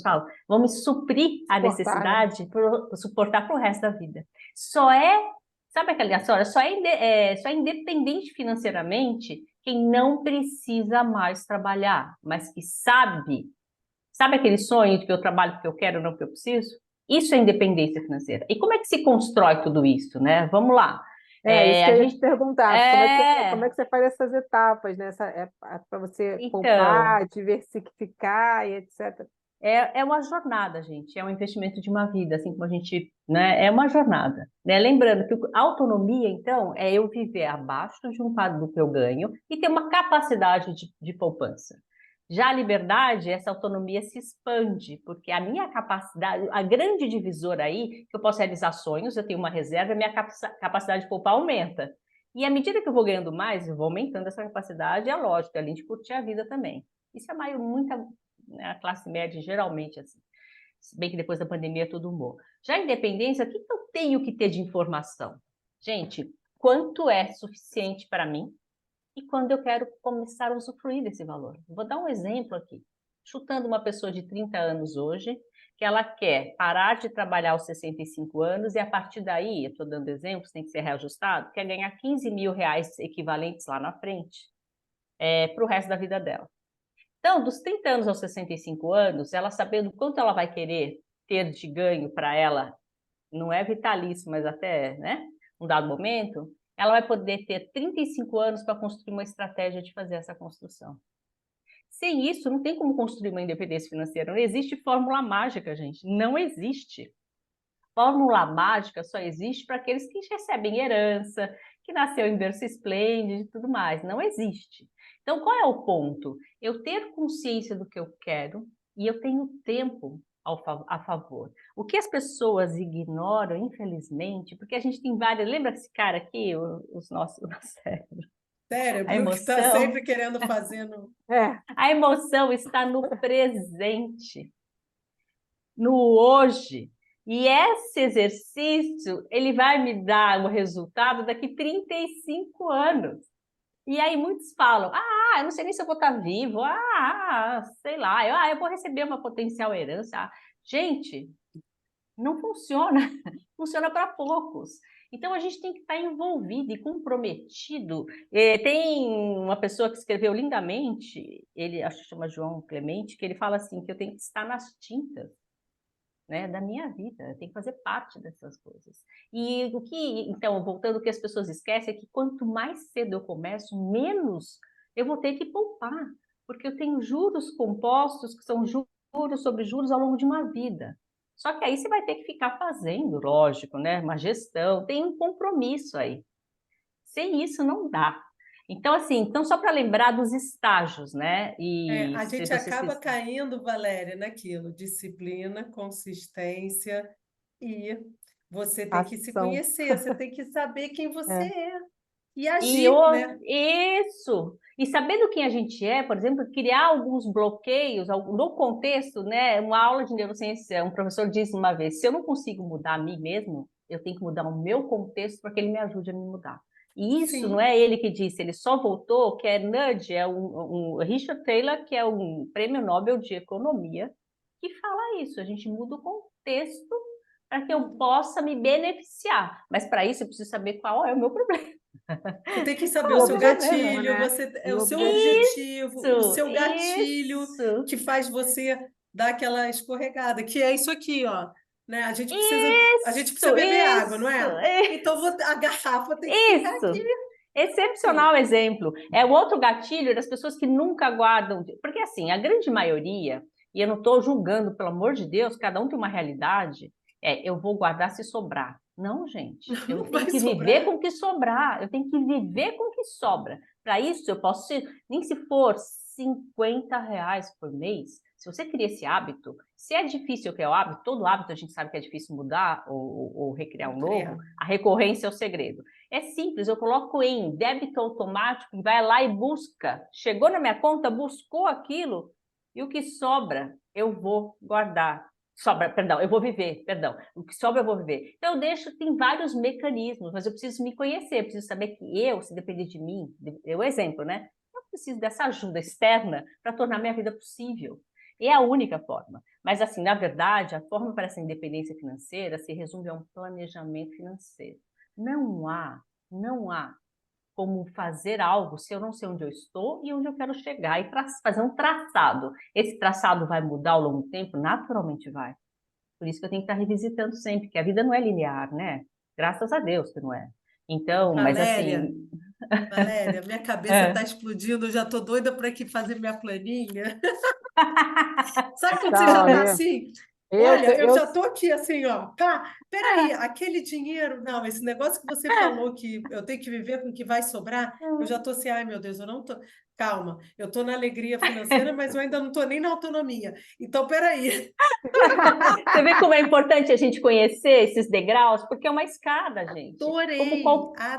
fala? Vão me suprir a necessidade para suportar para o resto da vida. Sabe aquela história? Só é independente financeiramente quem não precisa mais trabalhar, mas que sabe aquele sonho de que eu trabalho porque eu quero, não porque eu preciso? Isso é independência financeira. E como é que se constrói tudo isso, né? Vamos lá. Isso que A eu ia gente te perguntar, como é que você faz essas etapas, né? Para você então poupar, diversificar e etc. É uma jornada, gente, é um investimento de uma vida, assim como a gente, né, é uma jornada, né? Lembrando que a autonomia, então, é eu viver abaixo de um quadro do que eu ganho e ter uma capacidade de poupança. Já a liberdade, essa autonomia se expande, porque a minha capacidade, a grande divisora aí, que eu posso realizar sonhos, eu tenho uma reserva, a minha capacidade de poupar aumenta. E à medida que eu vou ganhando mais, eu vou aumentando essa capacidade, é lógico, além de curtir a vida também. Isso é muita, né, a classe média geralmente assim. Se bem que depois da pandemia tudo mudou. Já a independência, o que eu tenho que ter de informação? Gente, quanto é suficiente para mim e quando eu quero começar a usufruir desse valor? Vou dar um exemplo aqui. Chutando uma pessoa de 30 anos hoje, que ela quer parar de trabalhar aos 65 anos e a partir daí, eu estou dando exemplos, tem que ser reajustado, quer ganhar 15 mil reais equivalentes lá na frente para o resto da vida dela. Então, dos 30 anos aos 65 anos, ela sabendo quanto ela vai querer ter de ganho para ela, não é vitalício, mas até, né, um dado momento, ela vai poder ter 35 anos para construir uma estratégia de fazer essa construção. Sem isso, não tem como construir uma independência financeira. Não existe fórmula mágica, gente. Não existe. Fórmula mágica só existe para aqueles que recebem herança, que nasceu em berço esplêndido e tudo mais. Não existe. Então, qual é o ponto? Eu ter consciência do que eu quero e eu tenho tempo a favor. O que as pessoas ignoram, infelizmente, porque a gente tem várias... Lembra esse cara aqui, os nossos... A Cérebro que está emoção, sempre querendo fazer no... É, a emoção está no presente, no hoje. E esse exercício, ele vai me dar o resultado daqui 35 anos. E aí muitos falam, eu não sei nem se eu vou estar vivo, sei lá, eu vou receber uma potencial herança. Gente, não funciona, funciona para poucos. Então a gente tem que estar envolvido e comprometido. Tem uma pessoa que escreveu lindamente, ele acho que chama João Clemente, que ele fala assim, que eu tenho que estar nas tintas, né, da minha vida, eu tenho que fazer parte dessas coisas. E o que, então, voltando ao que as pessoas esquecem, é que quanto mais cedo eu começo, menos eu vou ter que poupar, porque eu tenho juros compostos, que são juros sobre juros ao longo de uma vida. Só que aí você vai ter que ficar fazendo, lógico, né, uma gestão, tem um compromisso aí. Sem isso não dá. Então, assim, então só para lembrar dos estágios, né? E A se gente vocês acaba caindo, Valéria, naquilo, disciplina, consistência e você tem que se ação. conhecer, você tem que saber quem você É. é e agir, né? Isso! E sabendo quem a gente é, por exemplo, criar alguns bloqueios no contexto, né? Uma aula de neurociência, um professor disse uma vez: se eu não consigo mudar a mim mesmo, eu tenho que mudar o meu contexto para que ele me ajude a me mudar. E isso não Sim. é ele que disse, ele só voltou, que é Nudge, é um Richard Taylor, que é um prêmio Nobel de Economia, que fala isso, a gente muda o contexto para que eu possa me beneficiar. Mas para isso eu preciso saber qual é o meu problema. Você tem que saber E o o seu objetivo, gatilho, né? você E é o o seu objetivo. objetivo, o seu gatilho Isso, que faz você dar aquela escorregada, que é isso aqui, ó, né? A gente precisa beber água, não é? Então a garrafa tem que ficar aqui. isso. Excepcional Sim. exemplo. É o outro gatilho das pessoas que nunca guardam. Porque, assim, a grande maioria, e eu não estou julgando, pelo amor de Deus, cada um tem uma realidade, eu vou guardar se sobrar. Não, gente, eu Não tenho vai que viver sobrar. com o que sobrar, eu tenho que viver com o que sobra. Para isso, eu posso, nem se for R$ 50 por mês, se você cria esse hábito, se é difícil criar o hábito, todo hábito a gente sabe que é difícil mudar ou recriar um novo, a recorrência é o segredo. É simples, eu coloco em débito automático, vai lá e busca. Chegou na minha conta, buscou aquilo, e o que sobra, eu vou guardar. Eu vou viver, perdão. O que sobra, eu vou viver. Então, eu deixo, tem vários mecanismos, mas eu preciso me conhecer, eu preciso saber que se depender de mim, o exemplo, né? Eu preciso dessa ajuda externa para tornar minha vida possível. E é a única forma. Mas, assim, na verdade, a forma para essa independência financeira se resume a um planejamento financeiro. Não há como fazer algo se eu não sei onde eu estou e onde eu quero chegar e fazer um traçado. Esse traçado vai mudar ao longo do tempo? Naturalmente vai. Por isso que eu tenho que estar revisitando sempre, porque a vida não é linear, né? Graças a Deus que não é. Então, mas Valéria, assim... Valéria, minha cabeça está explodindo, eu já estou doida para aqui fazer minha planilha. Sabe quando você já Então, está assim? eu, Olha, te- eu eu, já estou aqui assim, ó. Tá, peraí, aquele dinheiro. Não, esse negócio que você falou que eu tenho que viver com o que vai sobrar, eu já estou assim, ai meu Deus, eu não tô. Calma, eu estou na alegria financeira, mas eu ainda não estou nem na autonomia. Então, peraí. Você vê como é importante a gente conhecer esses degraus, porque é uma escada, gente. Como Adorei, qualquer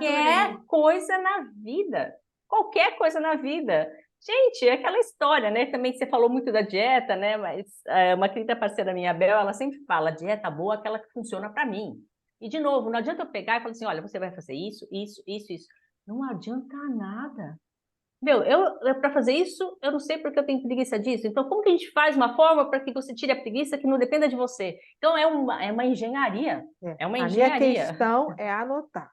adorei. coisa na vida. Qualquer coisa na vida. Gente, é aquela história, né? Também você falou muito da dieta, né? Mas uma querida parceira minha, Bel, ela sempre fala: dieta boa é aquela que funciona para mim. E, de novo, não adianta eu pegar e falar assim: olha, você vai fazer isso, isso, isso, isso. Não adianta nada. Meu, para fazer isso, eu não sei porque eu tenho preguiça disso. Então, como que a gente faz uma forma para que você tire a preguiça que não dependa de você? Então, é uma engenharia. É uma a minha engenharia. questão é anotar.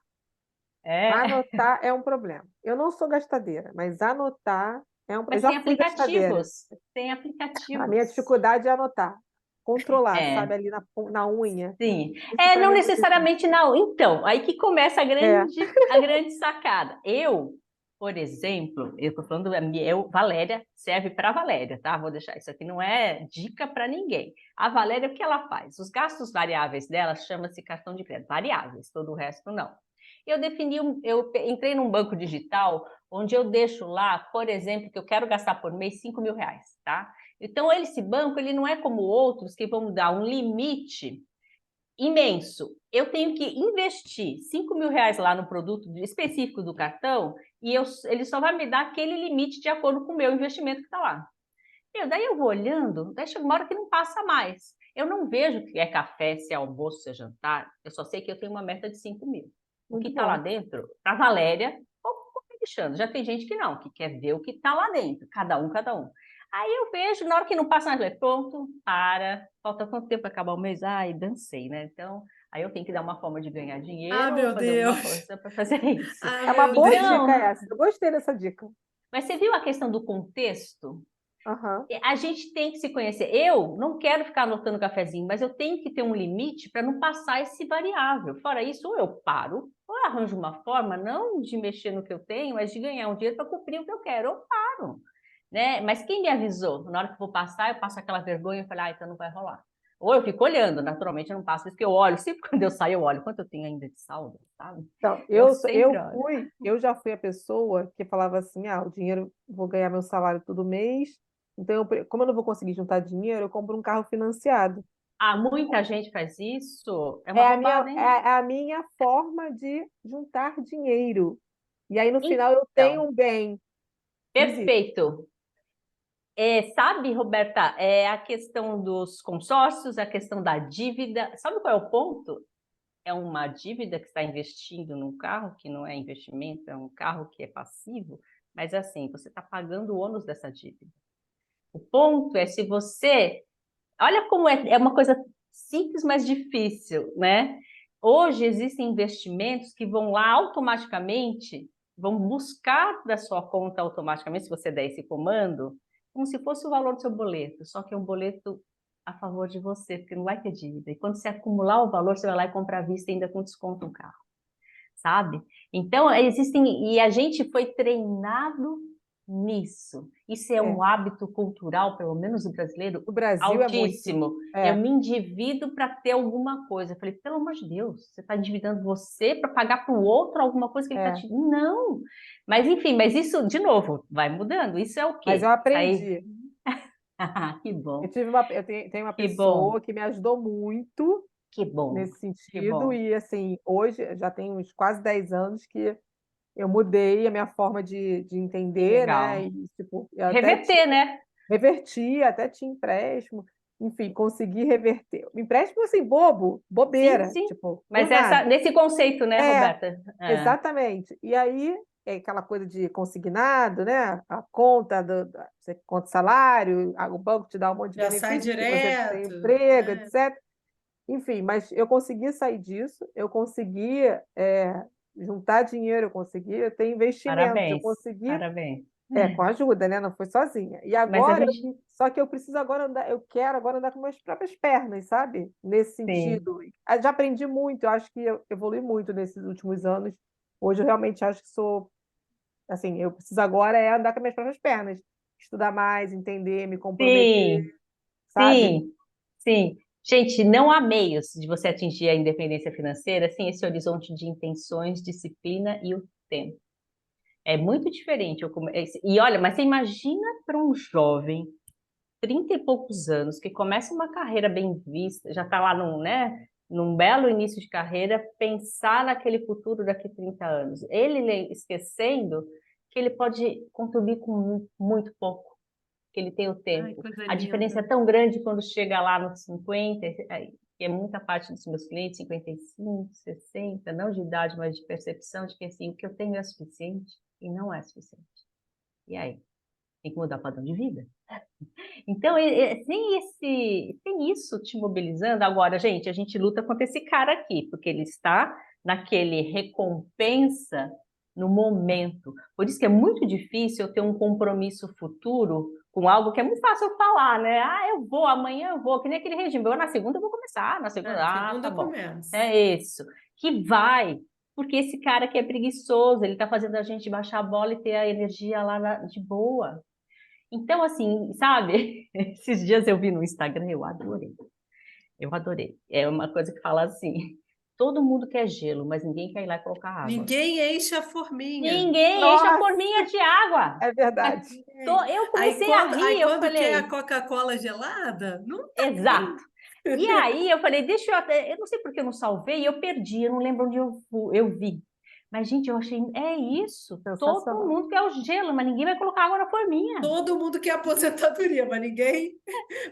É, Anotar é um problema. Eu não sou gastadeira, mas anotar é um. Eu mas já tem fui gastadeira. aplicativos. Tem A minha aplicativos. dificuldade é anotar. Controlar, É, sabe, ali na unha. sim. Isso para Não mim é muito difícil. necessariamente não. Então, aí que começa a É. grande sacada. Por exemplo, eu estou falando, Valéria serve para Valéria, tá? Vou deixar isso aqui, não é dica para ninguém. A Valéria, o que ela faz? Os gastos variáveis dela chama-se cartão de crédito, variáveis, todo o resto não. eu entrei num banco digital onde eu deixo lá, por exemplo, que eu quero gastar por mês R$ 5.000, tá? Então, esse banco, ele não é como outros que vão dar um limite imenso. Eu tenho que investir R$ 5.000 lá no produto específico do cartão e ele só vai me dar aquele limite de acordo com o meu investimento que está lá. Daí eu vou olhando, daí chega uma hora que não passa mais. Eu não vejo que é café, se é almoço, se é jantar. Eu só sei que eu tenho uma meta de 5.000. O que Muito está lá bom. dentro, para a Valéria, vou deixando. Já tem gente que não, que quer ver o que está lá dentro. Cada um, cada um. Aí eu vejo, na hora que não passa mais, eu falei, pronto, para. Falta quanto tempo para acabar o mês? Ai, dancei, né? Então, aí eu tenho que dar uma forma de ganhar Ah, dinheiro, meu fazer alguma Deus! coisa para fazer isso. Ah, É uma meu boa Deus! dica Então, essa. Eu gostei dessa dica. mas você viu a questão do contexto? Aham. A gente tem que se conhecer. Eu não quero ficar anotando cafezinho, mas eu tenho que ter um limite para não passar esse variável. Fora isso, ou eu paro, ou eu arranjo uma forma, não de mexer no que eu tenho, mas de ganhar um dinheiro para cumprir o que eu quero. Eu paro. Né? Mas quem me avisou? Na hora que eu vou passar, eu passo aquela vergonha e falo, ah, então não vai rolar. Ou eu fico olhando, naturalmente eu não passo isso, porque eu olho, sempre quando eu saio, eu olho quanto eu tenho ainda de saldo, sabe? Então, Eu sempre olho. eu já fui a pessoa que falava assim, o dinheiro, vou ganhar meu salário todo mês, então, como eu não vou conseguir juntar dinheiro, eu compro um carro financiado. Ah, muita gente faz isso. É uma roubada, hein? É a minha forma de juntar dinheiro. E aí, no final, eu tenho Então, um bem. Fiz isso. perfeito. Sabe, Roberta, a questão dos consórcios, a questão da dívida. Sabe qual é o ponto? É uma dívida que está investindo num carro que não é investimento, é um carro que é passivo, mas assim, você está pagando o ônus dessa dívida. O ponto é se você. Olha como é uma coisa simples, mas difícil, né? Hoje existem investimentos que vão lá automaticamente, vão buscar da sua conta automaticamente, se você der esse comando, como se fosse o valor do seu boleto, só que é um boleto a favor de você, porque não vai ter dívida. E quando você acumular o valor, você vai lá e compra à vista ainda com desconto no carro, sabe? Então, existem, e a gente foi treinado nisso. Isso é É. um hábito cultural, pelo menos o brasileiro, O Brasil é muito. altíssimo. Eu É, me endivido para ter alguma coisa. Eu falei, pelo amor de Deus, você está endividando você para pagar para o outro alguma coisa que ele está é. te. Não! Mas enfim, mas isso, de novo, vai mudando. Isso é o Mas eu quê? Sair. aprendi. Que bom, Eu tenho uma que bom, pessoa que me ajudou muito que bom, nesse que sentido, bom. e assim, hoje já tem uns quase 10 anos que eu mudei a minha forma de Que entender, né? legal. E, tipo, eu até Reverter, né? reverti, até tinha empréstimo, enfim, consegui reverter. Empréstimo assim, bobo, Sim, bobeira, sim. tipo, por Mas nada. nesse conceito, né, É, Roberta? exatamente. E aí, é aquela coisa de consignado, né? A conta você conta salário, o banco te dá um monte de Já sai benefícios, porque você tem direto, emprego, né? etc. Enfim, mas eu consegui sair disso, eu consegui juntar dinheiro, eu consegui ter investimentos, eu Parabéns, consegui, parabéns. com ajuda, né? Não foi sozinha. E Mas a agora, gente, só que eu preciso agora andar, eu quero agora andar com minhas próprias pernas, sabe? Nesse sim, sentido. Já aprendi muito, eu acho que eu evolui muito nesses últimos anos. Hoje eu realmente acho que sou, assim, eu preciso agora andar com minhas próprias pernas, estudar mais, entender, me comprometer, sim, sabe? sim, sim. Gente, não há meios de você atingir a independência financeira sem esse horizonte de intenções, disciplina e o tempo. É muito diferente. E olha, mas você imagina para um jovem, 30 e poucos anos, que começa uma carreira bem vista, já está lá num belo início de carreira, pensar naquele futuro daqui a 30 anos. Ele esquecendo que ele pode contribuir com muito pouco, que ele tem o Ai, tempo. coisa A diferença é linda. tão grande quando chega lá nos 50, que é muita parte dos meus clientes, 55, 60, não de idade, mas de percepção de que assim, o que eu tenho é suficiente e não é suficiente. E aí? Tem que mudar o padrão de vida. Então, tem isso te mobilizando. Agora, gente, a gente luta contra esse cara aqui, porque ele está naquele recompensa no momento. Por isso que é muito difícil eu ter um compromisso futuro com algo que é muito fácil eu falar, né? Ah, eu vou, amanhã eu vou, que nem aquele regime. Eu, na segunda eu vou começar, na segunda, Segunda tá eu bom. começo. É isso. Que vai, porque esse cara que é preguiçoso, ele tá fazendo a gente baixar a bola e ter a energia lá de boa. Então, assim, sabe? Esses dias eu vi no Instagram, eu adorei. Eu adorei. É uma coisa que fala assim: todo mundo quer gelo, mas ninguém quer ir lá e colocar água. Ninguém enche a forminha. Ninguém enche a Nossa, forminha de água. é verdade. Eu comecei a rir, eu Quando quer falei, a Coca-Cola gelada, não exato. E aí eu falei, deixa eu até, eu não sei porque eu não salvei, eu perdi, eu não lembro onde eu vi. Mas, gente, eu achei, é isso, todo Sensacional. mundo quer o gelo, mas ninguém vai colocar água na forminha. todo mundo quer aposentadoria, mas ninguém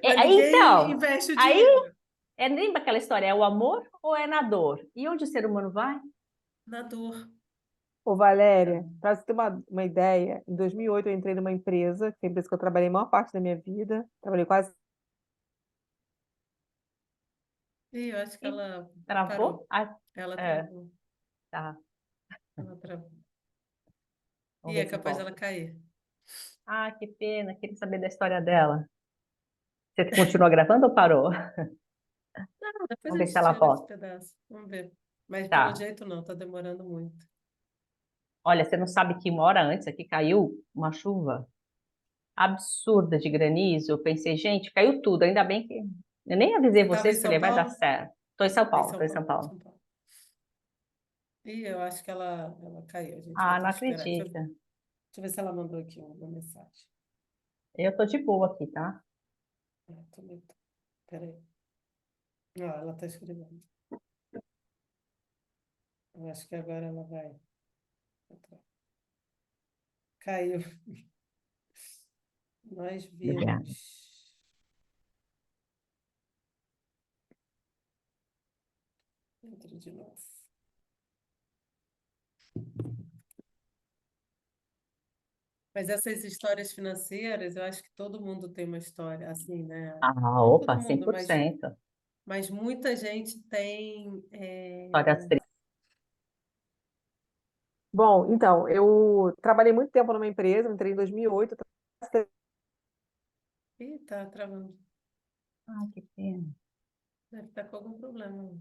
Então, investe o aí, dinheiro. lembra aquela história, é o amor ou é na dor? E onde o ser humano vai? Na dor. Ô, Valéria, para você ter uma ideia, em 2008 eu entrei numa empresa, que é a empresa que eu trabalhei a maior parte da minha vida, trabalhei quase. Ih, eu acho que E ela travou? parou. Ah, Ela é, travou. tá, Ela travou. vamos E é ver se capaz volta. dela cair. Ah, que pena, queria saber da história dela. Você continuou gravando ou parou? Não, depois Vamos a ver se gente ela tira esse volta. pedaço. Vamos ver. Mas pelo Tá. jeito não, tá demorando muito. Olha, você não sabe que uma hora antes aqui caiu uma chuva absurda de granizo. Eu pensei, gente, caiu tudo. Ainda bem que eu nem avisei Você estava em vocês, São falei, vai dar Paulo? certo. Estou em São Em Paulo, São estou em São Paulo, Paulo. São Paulo. Ih, eu acho que ela caiu. A gente vai Ah, ter não que esperar. acredita. Deixa eu ver se ela mandou aqui uma mensagem. Eu tô de boa aqui, tá? Também tô. Peraí. Ah, ela está escrevendo. Eu acho que agora ela vai. Caiu. Nós Obrigada. vimos. Entra de novo. Mas essas histórias financeiras, eu acho que todo mundo tem uma história assim, né? Ah, Não todo opa, mundo, mas, 100%. mas muita gente tem. Histórias tristes. Bom, então, eu trabalhei muito tempo numa empresa, entrei em 2008, Ih, tá travando. Ah, que pena. Deve estar com algum problema.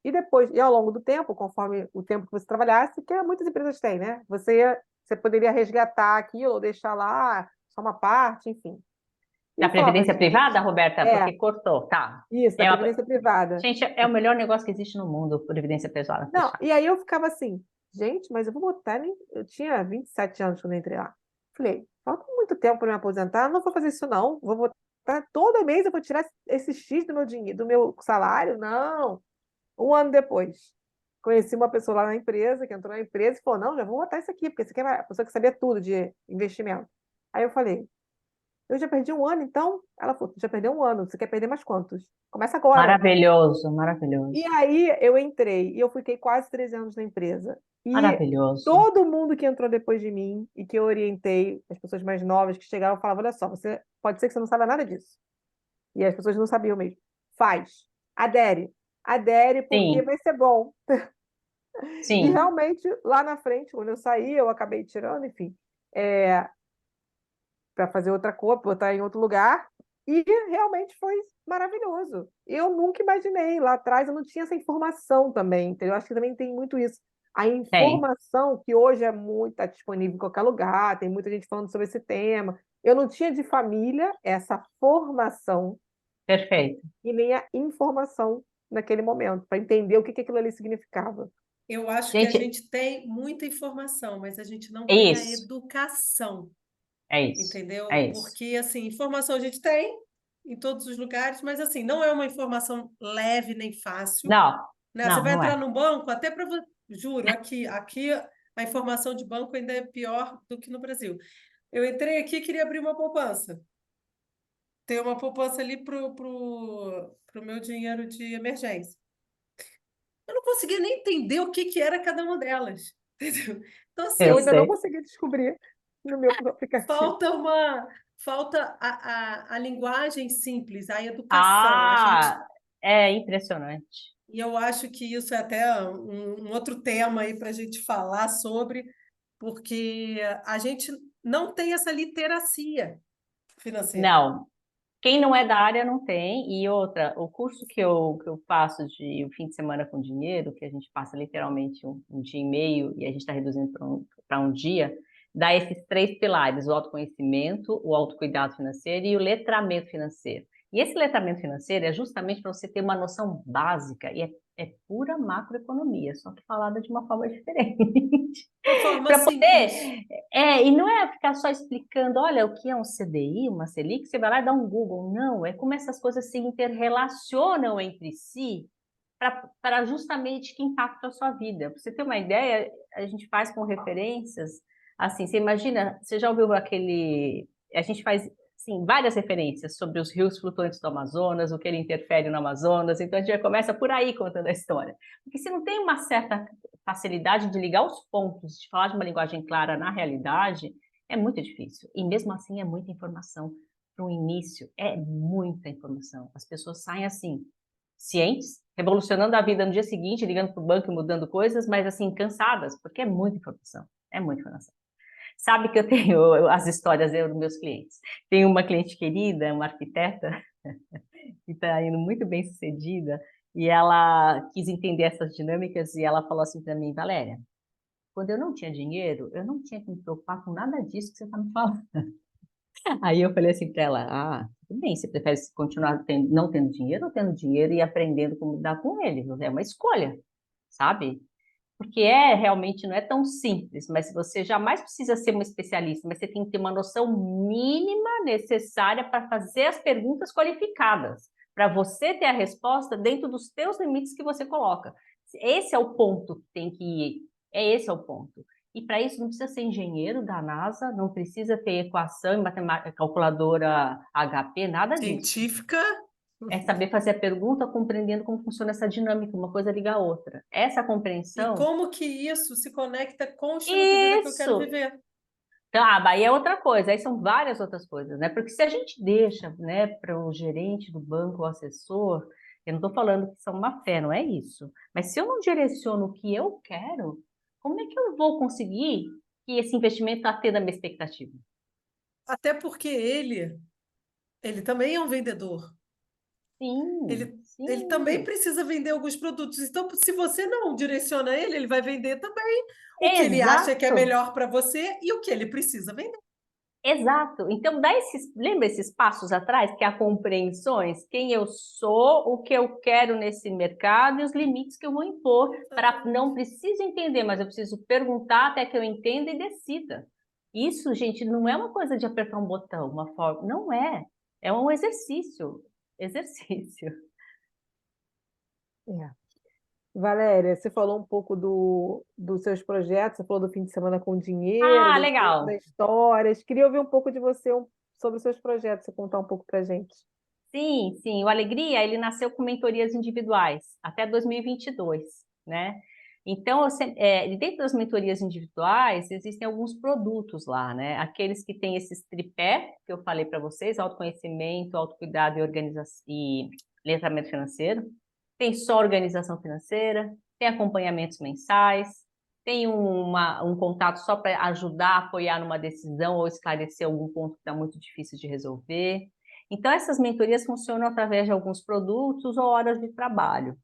e depois, e ao longo do tempo, conforme o tempo que você trabalhasse, que muitas empresas têm, né? Você poderia resgatar aquilo ou deixar lá só uma parte, enfim. E Da eu falava, previdência gente, privada, Roberta? é, Porque cortou, tá. isso, da É previdência privada. Gente, é o melhor negócio que existe no mundo, previdência privada. Não, e aí eu ficava assim, gente, mas eu vou botar, eu tinha 27 anos quando eu entrei lá. Falei, falta muito tempo para me aposentar, não vou fazer isso não, vou botar, todo mês eu vou tirar esse X do meu dinheiro, do meu salário? Não. Um ano depois, conheci uma pessoa lá na empresa, que entrou na empresa e falou, não, já vou botar isso aqui, porque isso aqui é a pessoa que sabia tudo de investimento. Aí eu falei, eu já perdi um ano, então? Ela falou, tu já perdeu um ano, você quer perder mais quantos? Começa agora. Maravilhoso, maravilhoso, E aí eu entrei e eu fiquei quase 13 anos na empresa. E maravilhoso. todo mundo que entrou depois de mim e que eu orientei, as pessoas mais novas que chegaram, falavam: olha só, você pode ser que você não saiba nada disso. E as pessoas não sabiam mesmo. Faz, adere, adere, porque Sim, vai ser bom. E sim, realmente, lá na frente, quando eu saí, eu acabei tirando, enfim, para fazer outra cor, botar em outro lugar. E realmente foi maravilhoso. Eu nunca imaginei. Lá atrás eu não tinha essa informação também, entendeu? Eu acho que também tem muito isso. A tem. informação que hoje é muito tá disponível em qualquer lugar, tem muita gente falando sobre esse tema. Eu não tinha de família essa formação Perfeito. e nem a informação naquele momento, para entender o que que aquilo ali significava. Eu acho que a Gente, gente tem muita informação, mas a gente não é tem a isso, educação, é isso, entendeu? é isso. Porque, assim, informação a gente tem em todos os lugares, mas, assim, não é uma informação leve nem fácil, Não, né? Você não, vai não entrar é. num banco, até para... Juro, aqui a informação de banco ainda é pior do que no Brasil. Eu entrei aqui e queria abrir uma poupança. Ter uma poupança ali pro meu dinheiro de emergência. Eu não conseguia nem entender o que que era cada uma delas. Entendeu? Então, Eu Eu assim, ainda não sei. consegui descobrir no meu aplicativo. falta uma. Falta a linguagem simples, a educação. A gente, Ah, é impressionante. e eu acho que isso é até um outro tema aí para a gente falar sobre, porque a gente não tem essa literacia financeira. Não, quem não é da área não tem. E outra, o curso que eu faço de o fim de semana com dinheiro, que a gente passa literalmente um dia e meio e a gente está reduzindo para um dia, dá esses três pilares: o autoconhecimento, o autocuidado financeiro e o letramento financeiro. E esse letramento financeiro é justamente para você ter uma noção básica, e é pura macroeconomia, só que falada de uma forma diferente. Uma forma Para poder, simples. e não é ficar só explicando, olha, o que é um CDI, uma Selic, você vai lá e dá um Google. Não, é como essas coisas se interrelacionam entre si para justamente que impacta a sua vida. Para você ter uma ideia, a gente faz com referências, assim, você imagina, você já ouviu aquele... A gente faz, assim, várias referências sobre os rios flutuantes do Amazonas, o que ele interfere no Amazonas, então a gente já começa por aí contando a história. Porque se não tem uma certa facilidade de ligar os pontos, de falar de uma linguagem clara na realidade, é muito difícil. E mesmo assim é muita informação para o início, é muita informação. As pessoas saem assim, cientes, revolucionando a vida no dia seguinte, ligando para o banco e mudando coisas, mas assim, cansadas, porque é muita informação, é muita informação. Sabe que eu tenho as histórias dos meus clientes. Tenho uma cliente querida, uma arquiteta, que está indo muito bem sucedida, e ela quis entender essas dinâmicas e ela falou assim para mim, Valéria, quando eu não tinha dinheiro, eu não tinha que me preocupar com nada disso que você está me falando. Aí eu falei assim para ela, tudo bem, você prefere continuar não tendo dinheiro ou tendo dinheiro e aprendendo como lidar com ele? É uma escolha, sabe? Porque realmente não é tão simples, mas você jamais precisa ser uma especialista, mas você tem que ter uma noção mínima necessária para fazer as perguntas qualificadas, para você ter a resposta dentro dos teus limites que você coloca. Esse é o ponto que tem que ir, esse é o ponto. E para isso não precisa ser engenheiro da NASA, não precisa ter equação em matemática, calculadora HP, nada disso. Científica. É saber fazer a pergunta compreendendo como funciona essa dinâmica, uma coisa liga a outra. Essa E compreensão. como que isso se conecta com o estilo de vida que eu quero Isso! viver? Aí é outra coisa, aí são várias outras coisas, né? Porque se a gente deixa, né, para o gerente do banco, o assessor, eu não estou falando que são má fé, não é isso. Mas se eu não direciono o que eu quero, como é que eu vou conseguir que esse investimento atenda a minha expectativa? Até porque ele também é um vendedor. Sim, Ele também sim. precisa vender alguns produtos. Então, se você não direciona ele, ele vai vender também o que ele acha que é Exato. melhor para você e o que ele precisa vender. Exato. Então, lembra esses passos atrás, que é a compreensões, quem eu sou, o que eu quero nesse mercado e os limites que eu vou impor, para não preciso entender, mas eu preciso perguntar até que eu entenda e decida. Isso, gente, não é uma coisa de apertar um botão, uma forma, não é. É um exercício. Exercício. É. Valéria, você falou um pouco dos seus projetos, você falou do fim de semana com dinheiro, Ah, das legal. histórias. Queria ouvir um pouco de você sobre os seus projetos, você contar um pouco para gente. Sim, sim. O Alegria, ele nasceu com mentorias individuais até 2022, né? Então, dentro das mentorias individuais, existem alguns produtos lá, né? Aqueles que têm esses tripé que eu falei para vocês, autoconhecimento, autocuidado e organização e letramento financeiro. Tem só organização financeira, tem acompanhamentos mensais, tem um contato só para ajudar, apoiar numa decisão ou esclarecer algum ponto que está muito difícil de resolver. Então, essas mentorias funcionam através de alguns produtos ou horas de trabalho.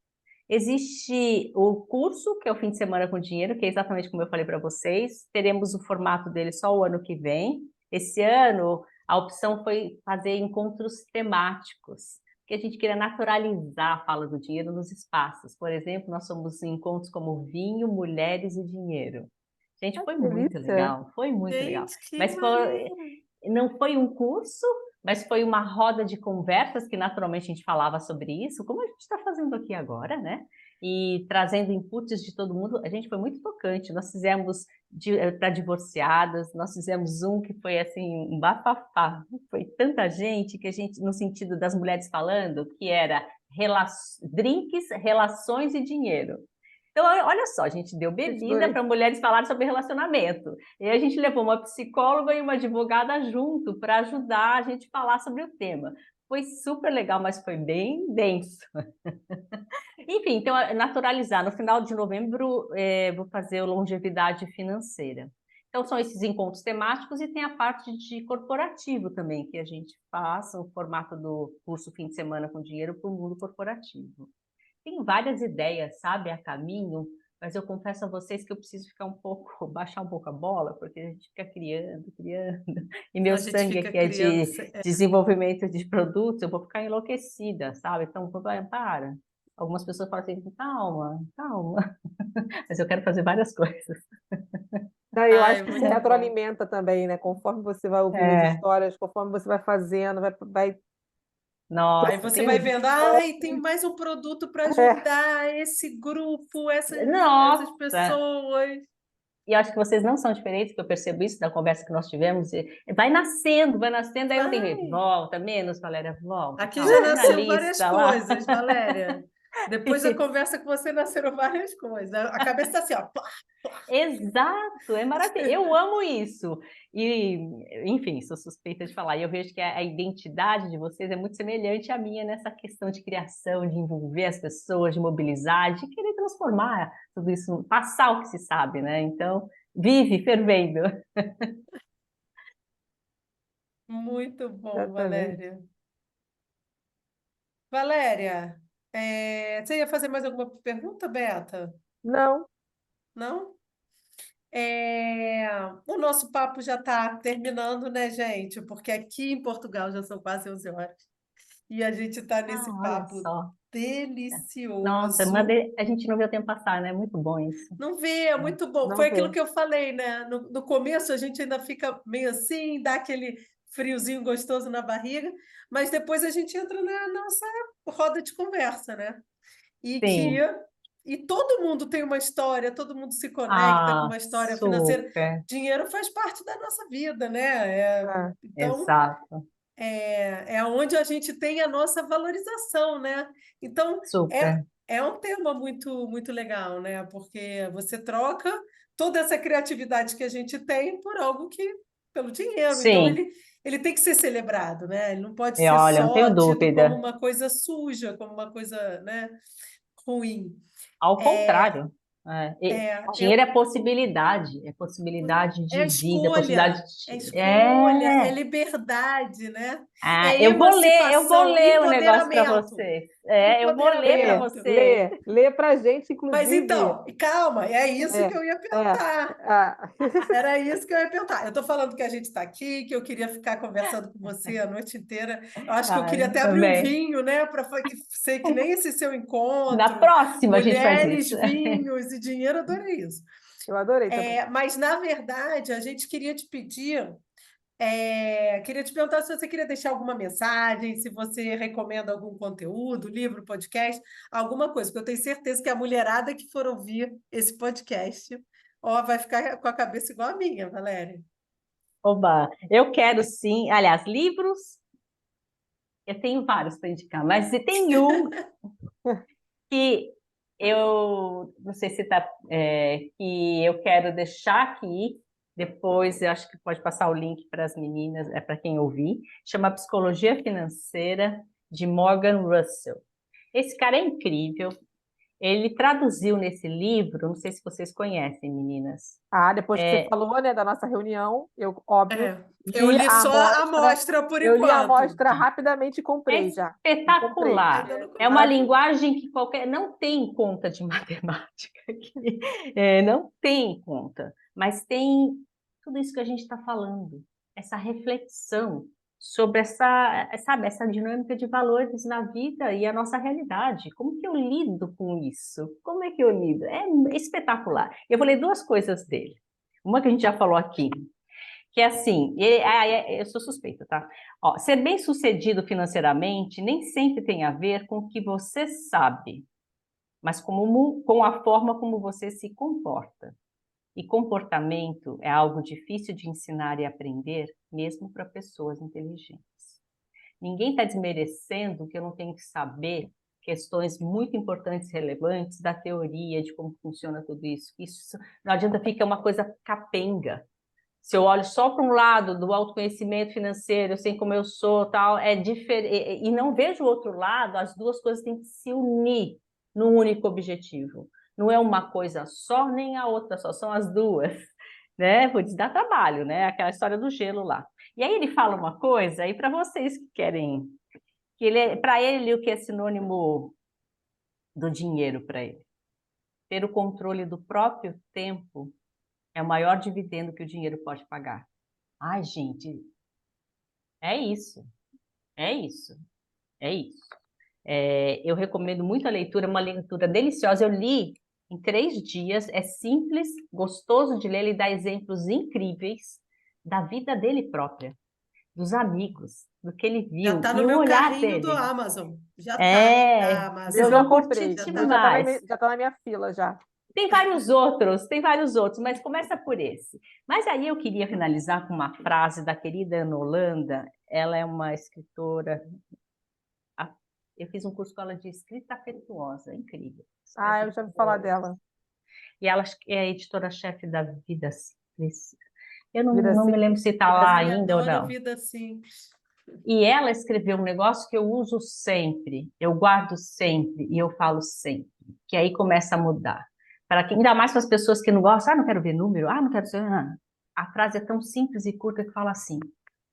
Existe o curso, que é o fim de semana com dinheiro, que é exatamente como eu falei para vocês. Teremos o formato dele só o ano que vem. Esse ano, a opção foi fazer encontros temáticos, que a gente queria naturalizar a fala do dinheiro nos espaços. Por exemplo, nós somos em encontros como vinho, mulheres e dinheiro. Gente, Ah, foi que muito delícia! legal, foi muito legal. Gente, que Mas maneiro! não foi um curso, mas foi uma roda de conversas que naturalmente a gente falava sobre isso, como a gente está fazendo aqui agora, né? E trazendo inputs de todo mundo, a gente foi muito tocante. Nós fizemos para divorciadas, nós fizemos um que foi assim, um bafafá. Foi tanta gente que a gente, no sentido das mulheres falando, que era drinks, relações e dinheiro. Então, olha só, a gente deu bebida Gostei. para mulheres falarem sobre relacionamento. E a gente levou uma psicóloga e uma advogada junto para ajudar a gente a falar sobre o tema. Foi super legal, mas foi bem denso. Enfim, então, naturalizar. No final de novembro, vou fazer o longevidade financeira. Então, são esses encontros temáticos e tem a parte de corporativo também, que a gente faz, o formato do curso Fim de Semana com Dinheiro para o mundo corporativo. Tem várias ideias, sabe, a caminho, Mas eu confesso a vocês que eu preciso ficar um pouco, baixar um pouco a bola, porque a gente fica criando, criando. E meu A gente sangue fica aqui é criando. de desenvolvimento de produtos, eu vou ficar enlouquecida, sabe? Então, para. Algumas pessoas falam assim, calma, calma. Mas eu quero fazer várias coisas. Eu acho Ai, que se muito bom. retroalimenta também, né? Conforme você vai ouvindo as É, histórias, conforme você vai fazendo, vai Aí nossa, você vai tem... vendo, ai, tem mais um produto para é, ajudar esse grupo, essas Nossa! pessoas. E eu acho que vocês não são diferentes, que eu percebo isso da conversa que nós tivemos. E vai nascendo, aí não tem jeito. Vai. Volta, menos, Valéria, volta, Aqui já calma, põe na nasceu várias lista lá. coisas, Valéria. Depois da conversa com você nasceram várias coisas. A cabeça está assim, ó. Exato, é maravilhoso. Eu amo isso. E, enfim, sou suspeita de falar. E eu vejo que a identidade de vocês é muito semelhante à minha nessa questão de criação, de envolver as pessoas, de mobilizar, de querer transformar tudo isso, passar o que se sabe, né? Então, vive fervendo. Muito bom, exatamente. Valéria. Valéria, você ia fazer mais alguma pergunta, Beta? Não, Não? O nosso papo já está terminando, né, gente? Porque aqui em Portugal já são quase 11 horas. E a gente está Ah, nesse olha papo só. Nossa, delicioso. a gente não vê o tempo passar, né? Muito bom isso. Não vê, é muito bom. não Foi aquilo vê. que eu falei, né? No começo a gente ainda fica meio assim, dá aquele friozinho gostoso na barriga, mas depois a gente entra na nossa roda de conversa, né? E que Sim. e todo mundo tem uma história, todo mundo se conecta com Ah, uma história financeira. super. Dinheiro faz parte da nossa vida, né? É, Então, Exato. é onde a gente tem a nossa valorização, né? Então, é, Super. é um tema muito, muito legal, né? Porque você troca toda essa criatividade que a gente tem por algo que, pelo dinheiro. Então, Sim. ele tem que ser celebrado, né? Ele não pode E ser olha, não só tenho tido como dúvida. uma coisa suja, como uma coisa, né, ruim. Ao É, contrário. Dinheiro é possibilidade é de vida, é possibilidade é de... escolha, é liberdade, né? Ah, É eu vou emancipação, ler o negócio para empoderamento. vocês. Eu vou ler para lê, Empoderamento. vocês. lê pra gente, Mas inclusive. então, calma, é isso que É, eu ia é, perguntar. ah, Era isso que eu ia perguntar. Eu estou falando que a gente está aqui, que eu queria ficar conversando com você a noite inteira. Eu acho que eu queria até abrir um Também. vinho, né? Para que sei que nem esse seu Na encontro, próxima a gente faz mulheres, isso. vinhos e dinheiro, adorei isso. eu adorei também. Mas, na verdade, a gente queria te pedir. Queria te perguntar se você queria deixar alguma mensagem, se você recomenda algum conteúdo, livro, podcast, alguma coisa, porque eu tenho certeza que a mulherada que for ouvir esse podcast, ó, vai ficar com a cabeça igual a minha, Valéria. Oba, eu quero sim. Aliás, livros, eu tenho vários para indicar, mas se tem um que eu não sei se tá, que eu quero deixar aqui. Depois eu acho que pode passar o link para as meninas, para quem ouvir. Chama Psicologia Financeira de Morgan Russell. Esse cara é incrível. Ele traduziu nesse livro, não sei se vocês conhecem, meninas. Ah, depois que você falou, né, da nossa reunião, eu, óbvio, É, eu li li a só a amostra, amostra por eu li a enquanto. amostra rapidamente e É comprei já. E comprei. espetacular. Ainda não É uma comprei. linguagem que qualquer. Não tem conta de matemática aqui. Não tem conta. Mas tem tudo isso que a gente está falando. Essa reflexão sobre sabe, essa dinâmica de valores na vida e a nossa realidade. Como que eu lido com isso? Como é que eu lido? É espetacular. Eu vou ler duas coisas dele. Uma que a gente já falou aqui, que é assim, eu sou suspeita, tá? Ó, ser bem-sucedido financeiramente nem sempre tem a ver com o que você sabe, mas com a forma como você se comporta. E comportamento é algo difícil de ensinar e aprender, mesmo para pessoas inteligentes. Ninguém está desmerecendo que eu não tenho que saber questões muito importantes e relevantes da teoria, de como funciona tudo isso. Isso não adianta ficar uma coisa capenga. Se eu olho só para um lado do autoconhecimento financeiro, eu sei como eu sou, tal, é diferente, e não vejo o outro lado, as duas coisas têm que se unir num único objetivo. Não é uma coisa só, nem a outra só, são as duas, né? Vou dar trabalho, né? Aquela história do gelo lá. E aí ele fala uma coisa, aí para vocês que querem, que para ele o que é sinônimo do dinheiro para ele. ter o controle do próprio tempo é o maior dividendo que o dinheiro pode pagar. Ai, gente, é isso, é isso, é isso. Eu recomendo muito a leitura, uma leitura deliciosa. Eu li em 3 dias, é simples, gostoso de ler, ele dá exemplos incríveis da vida dele própria, dos amigos, do que ele Já viu, está e no o meu olhar carrinho do dele. Amazon. Já está É, na Amazon. vocês Eu já vão curtir comprei, Já mas está. demais. já tá na minha fila já. Tem vários outros, mas começa por esse. Mas aí eu queria finalizar com uma frase da querida Ana Holanda. Ela é uma escritora. Eu fiz um curso com ela de escrita afetuosa, incrível. Ah, Escreve eu já ouvi com falar gosto. dela. E ela é a editora-chefe da Vida Simples. Eu não, Vida não me lembro Simples. se está lá Ai, ainda ou adoro não. Vida Simples. E ela escreveu um negócio que eu uso sempre, eu guardo sempre e eu falo sempre, que aí começa a mudar. Para quem, ainda mais para as pessoas que não gostam, não quero ver número, não quero ser. A frase é tão simples e curta que fala assim: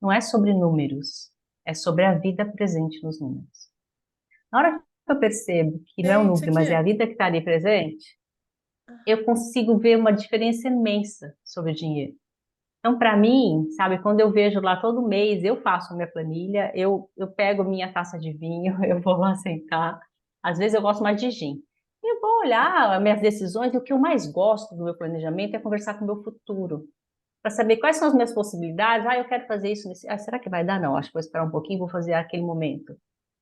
não é sobre números, é sobre a vida presente nos números. Na hora que eu percebo que não é o Gente, número, aqui. mas é a vida que está ali presente, eu consigo ver uma diferença imensa sobre o dinheiro. Então, para mim, sabe, quando eu vejo lá todo mês, eu faço a minha planilha, eu pego minha taça de vinho, eu vou lá sentar. Às vezes eu gosto mais de gin. Eu vou olhar as minhas decisões e o que eu mais gosto do meu planejamento é conversar com o meu futuro, para saber quais são as minhas possibilidades. Eu quero fazer isso nesse. Será que vai dar? Não, acho que vou esperar um pouquinho, vou fazer aquele momento.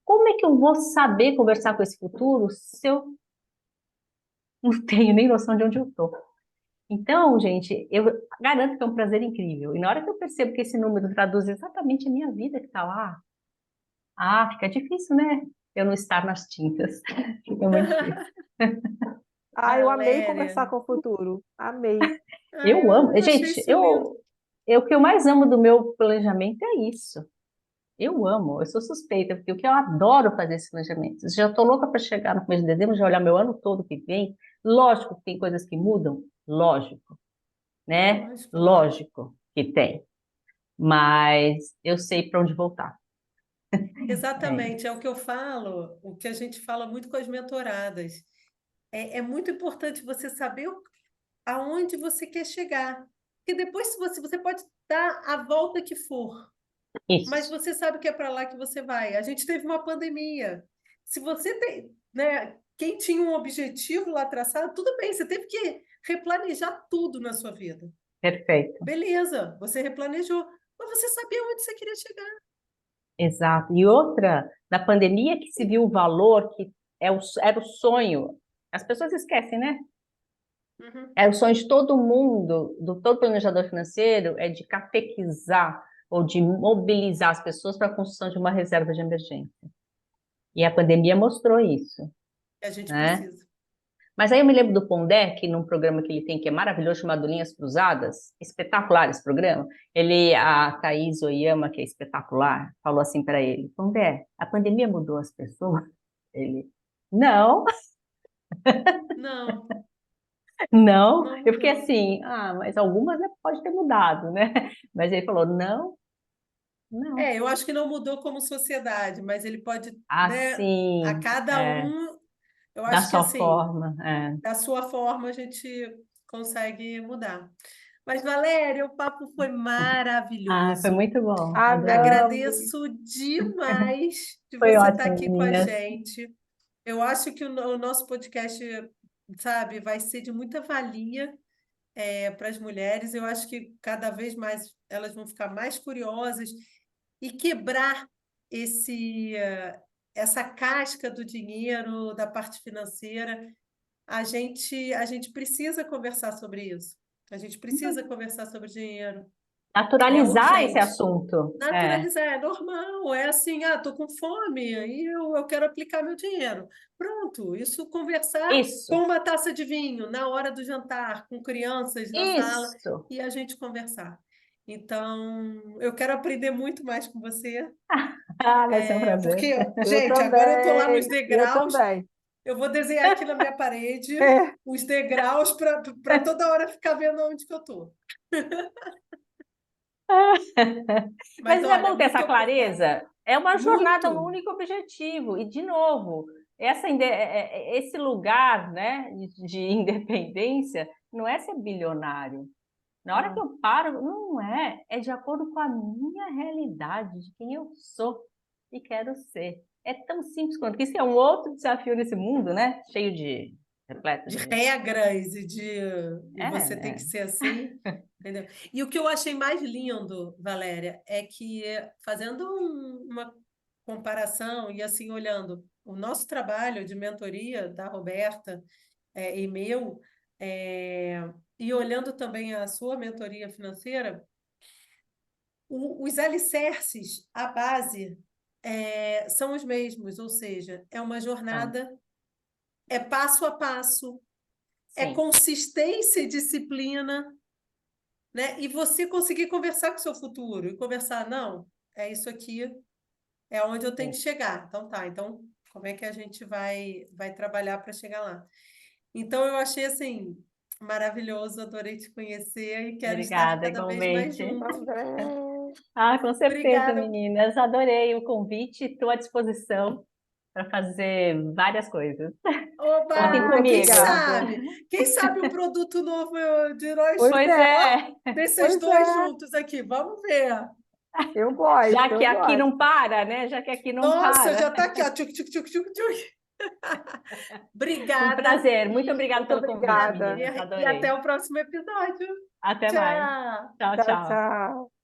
Como é que eu vou saber conversar com esse futuro se eu não tenho nem noção de onde eu estou? Então, gente, eu garanto que é um prazer incrível. E na hora que eu percebo que esse número traduz exatamente a minha vida que está lá, fica difícil, né? Eu não estar nas tintas. Fica muito difícil. Ah, eu amei Valéria. conversar com o futuro. Amei. Ai, Eu amo. eu achei Gente, isso lindo. o que eu mais amo do meu planejamento é isso. Eu amo, eu sou suspeita, porque o que eu adoro fazer esses planejamentos. Já estou louca para chegar no começo de dezembro, já olhar meu ano todo que vem. Lógico que tem coisas que mudam, lógico, né? Lógico, lógico. Lógico que tem. Mas eu sei para onde voltar. É Exatamente, é o isso. que eu falo, o que a gente fala muito com as mentoradas. É muito importante você saber aonde você quer chegar. Porque depois, se você pode dar a volta que for, mas Isso, você sabe que é para lá que você vai. A gente teve uma pandemia. Se você tem, né, quem tinha um objetivo lá traçado, tudo bem, você teve que replanejar tudo na sua vida. perfeito. Beleza, você replanejou, mas você sabia onde você queria chegar. Exato. E outra, na pandemia que se viu o valor que era o sonho. As pessoas esquecem, né? Uhum. É o sonho de todo mundo, do todo planejador financeiro, é de catequizar ou de mobilizar as pessoas para a construção de uma reserva de emergência. E a pandemia mostrou isso, A gente né? precisa. Mas aí eu me lembro do Pondé, que num programa que ele tem, que é maravilhoso, chamado Linhas Cruzadas, espetacular esse programa. A Thaís Oyama, que é espetacular, falou assim para ele: Pondé, a pandemia mudou as pessoas? Ele, não, Não, não. não Eu fiquei mudou. assim, mas algumas né, pode ter mudado, né? Mas ele falou: não, não. Eu acho que não mudou como sociedade, mas ele pode, né, a Assim, cada um, eu da acho que sua assim, forma. da sua forma a gente consegue mudar. Mas, Valéria, o papo foi Foi maravilhoso. muito bom, adorei. Adamo. Agradeço demais de Foi você estar ótimo, aqui com a meninas. gente. Eu acho que o nosso podcast, sabe, vai ser de muita valia para as mulheres. Eu acho que cada vez mais elas vão ficar mais curiosas e quebrar essa casca do dinheiro, da parte financeira. A gente precisa conversar sobre isso. A gente precisa conversar sobre dinheiro. É Naturalizar esse urgente. assunto. Naturalizar, é normal, é assim, tô com fome e eu quero aplicar meu dinheiro. Pronto, isso conversar com Isso, uma taça de vinho na hora do jantar, com crianças na sala isso. e a gente conversar. Então, eu quero aprender muito mais com você, Vai ser um prazer. porque, Eu gente, agora eu estou lá nos também. Eu degraus, também. eu vou desenhar aqui na minha parede É. os degraus para toda hora ficar vendo onde que eu estou. Mas Mas não é olha, bom ter muito essa obrigada. clareza? É uma jornada no Muito. único objetivo. E, de novo, esse lugar, né, de independência não é ser bilionário. Na hora que eu paro, não é de acordo com a minha realidade, de quem eu sou e quero ser. É tão simples quanto isso, é um outro desafio nesse mundo, né? Cheio de repleto De de. regras e você tem que É, ser assim, entendeu? E o que eu achei mais lindo, Valéria, é que fazendo uma comparação e assim olhando o nosso trabalho de mentoria da Roberta e meu, e olhando também a sua mentoria financeira, os alicerces, a base, são os mesmos, ou seja, é uma então, jornada, é passo a passo, é sim, consistência e disciplina, né? E você conseguir conversar com o seu futuro e conversar, não, é isso aqui, é onde eu tenho que sim. chegar. Então tá, então como é que a gente vai trabalhar para chegar lá? Então eu achei assim maravilhoso, adorei te conhecer e quero estar Obrigada, cada vez mais igualmente. junto. Também. Ah, com certeza, Obrigada. meninas. Adorei o convite, estou à disposição para fazer várias coisas. Contem Oba, quem comigo. Obrigada. sabe? Quem sabe um produto novo de nós, Pois Pois é, ó, é, desses pois dois é. juntos aqui, vamos ver. Eu gosto, já que eu aqui gosto. não para, né? Já que aqui não Nossa, já para. está aqui, ó. Tchuc, tchuc, tchuc, tchuc, tchuc. Um Obrigada prazer. Muito obrigada Muito pelo convite, obrigada. meninas. e até Adorei. o próximo episódio. Até mais. Tchau! Tchau, Tchau, tchau. tchau.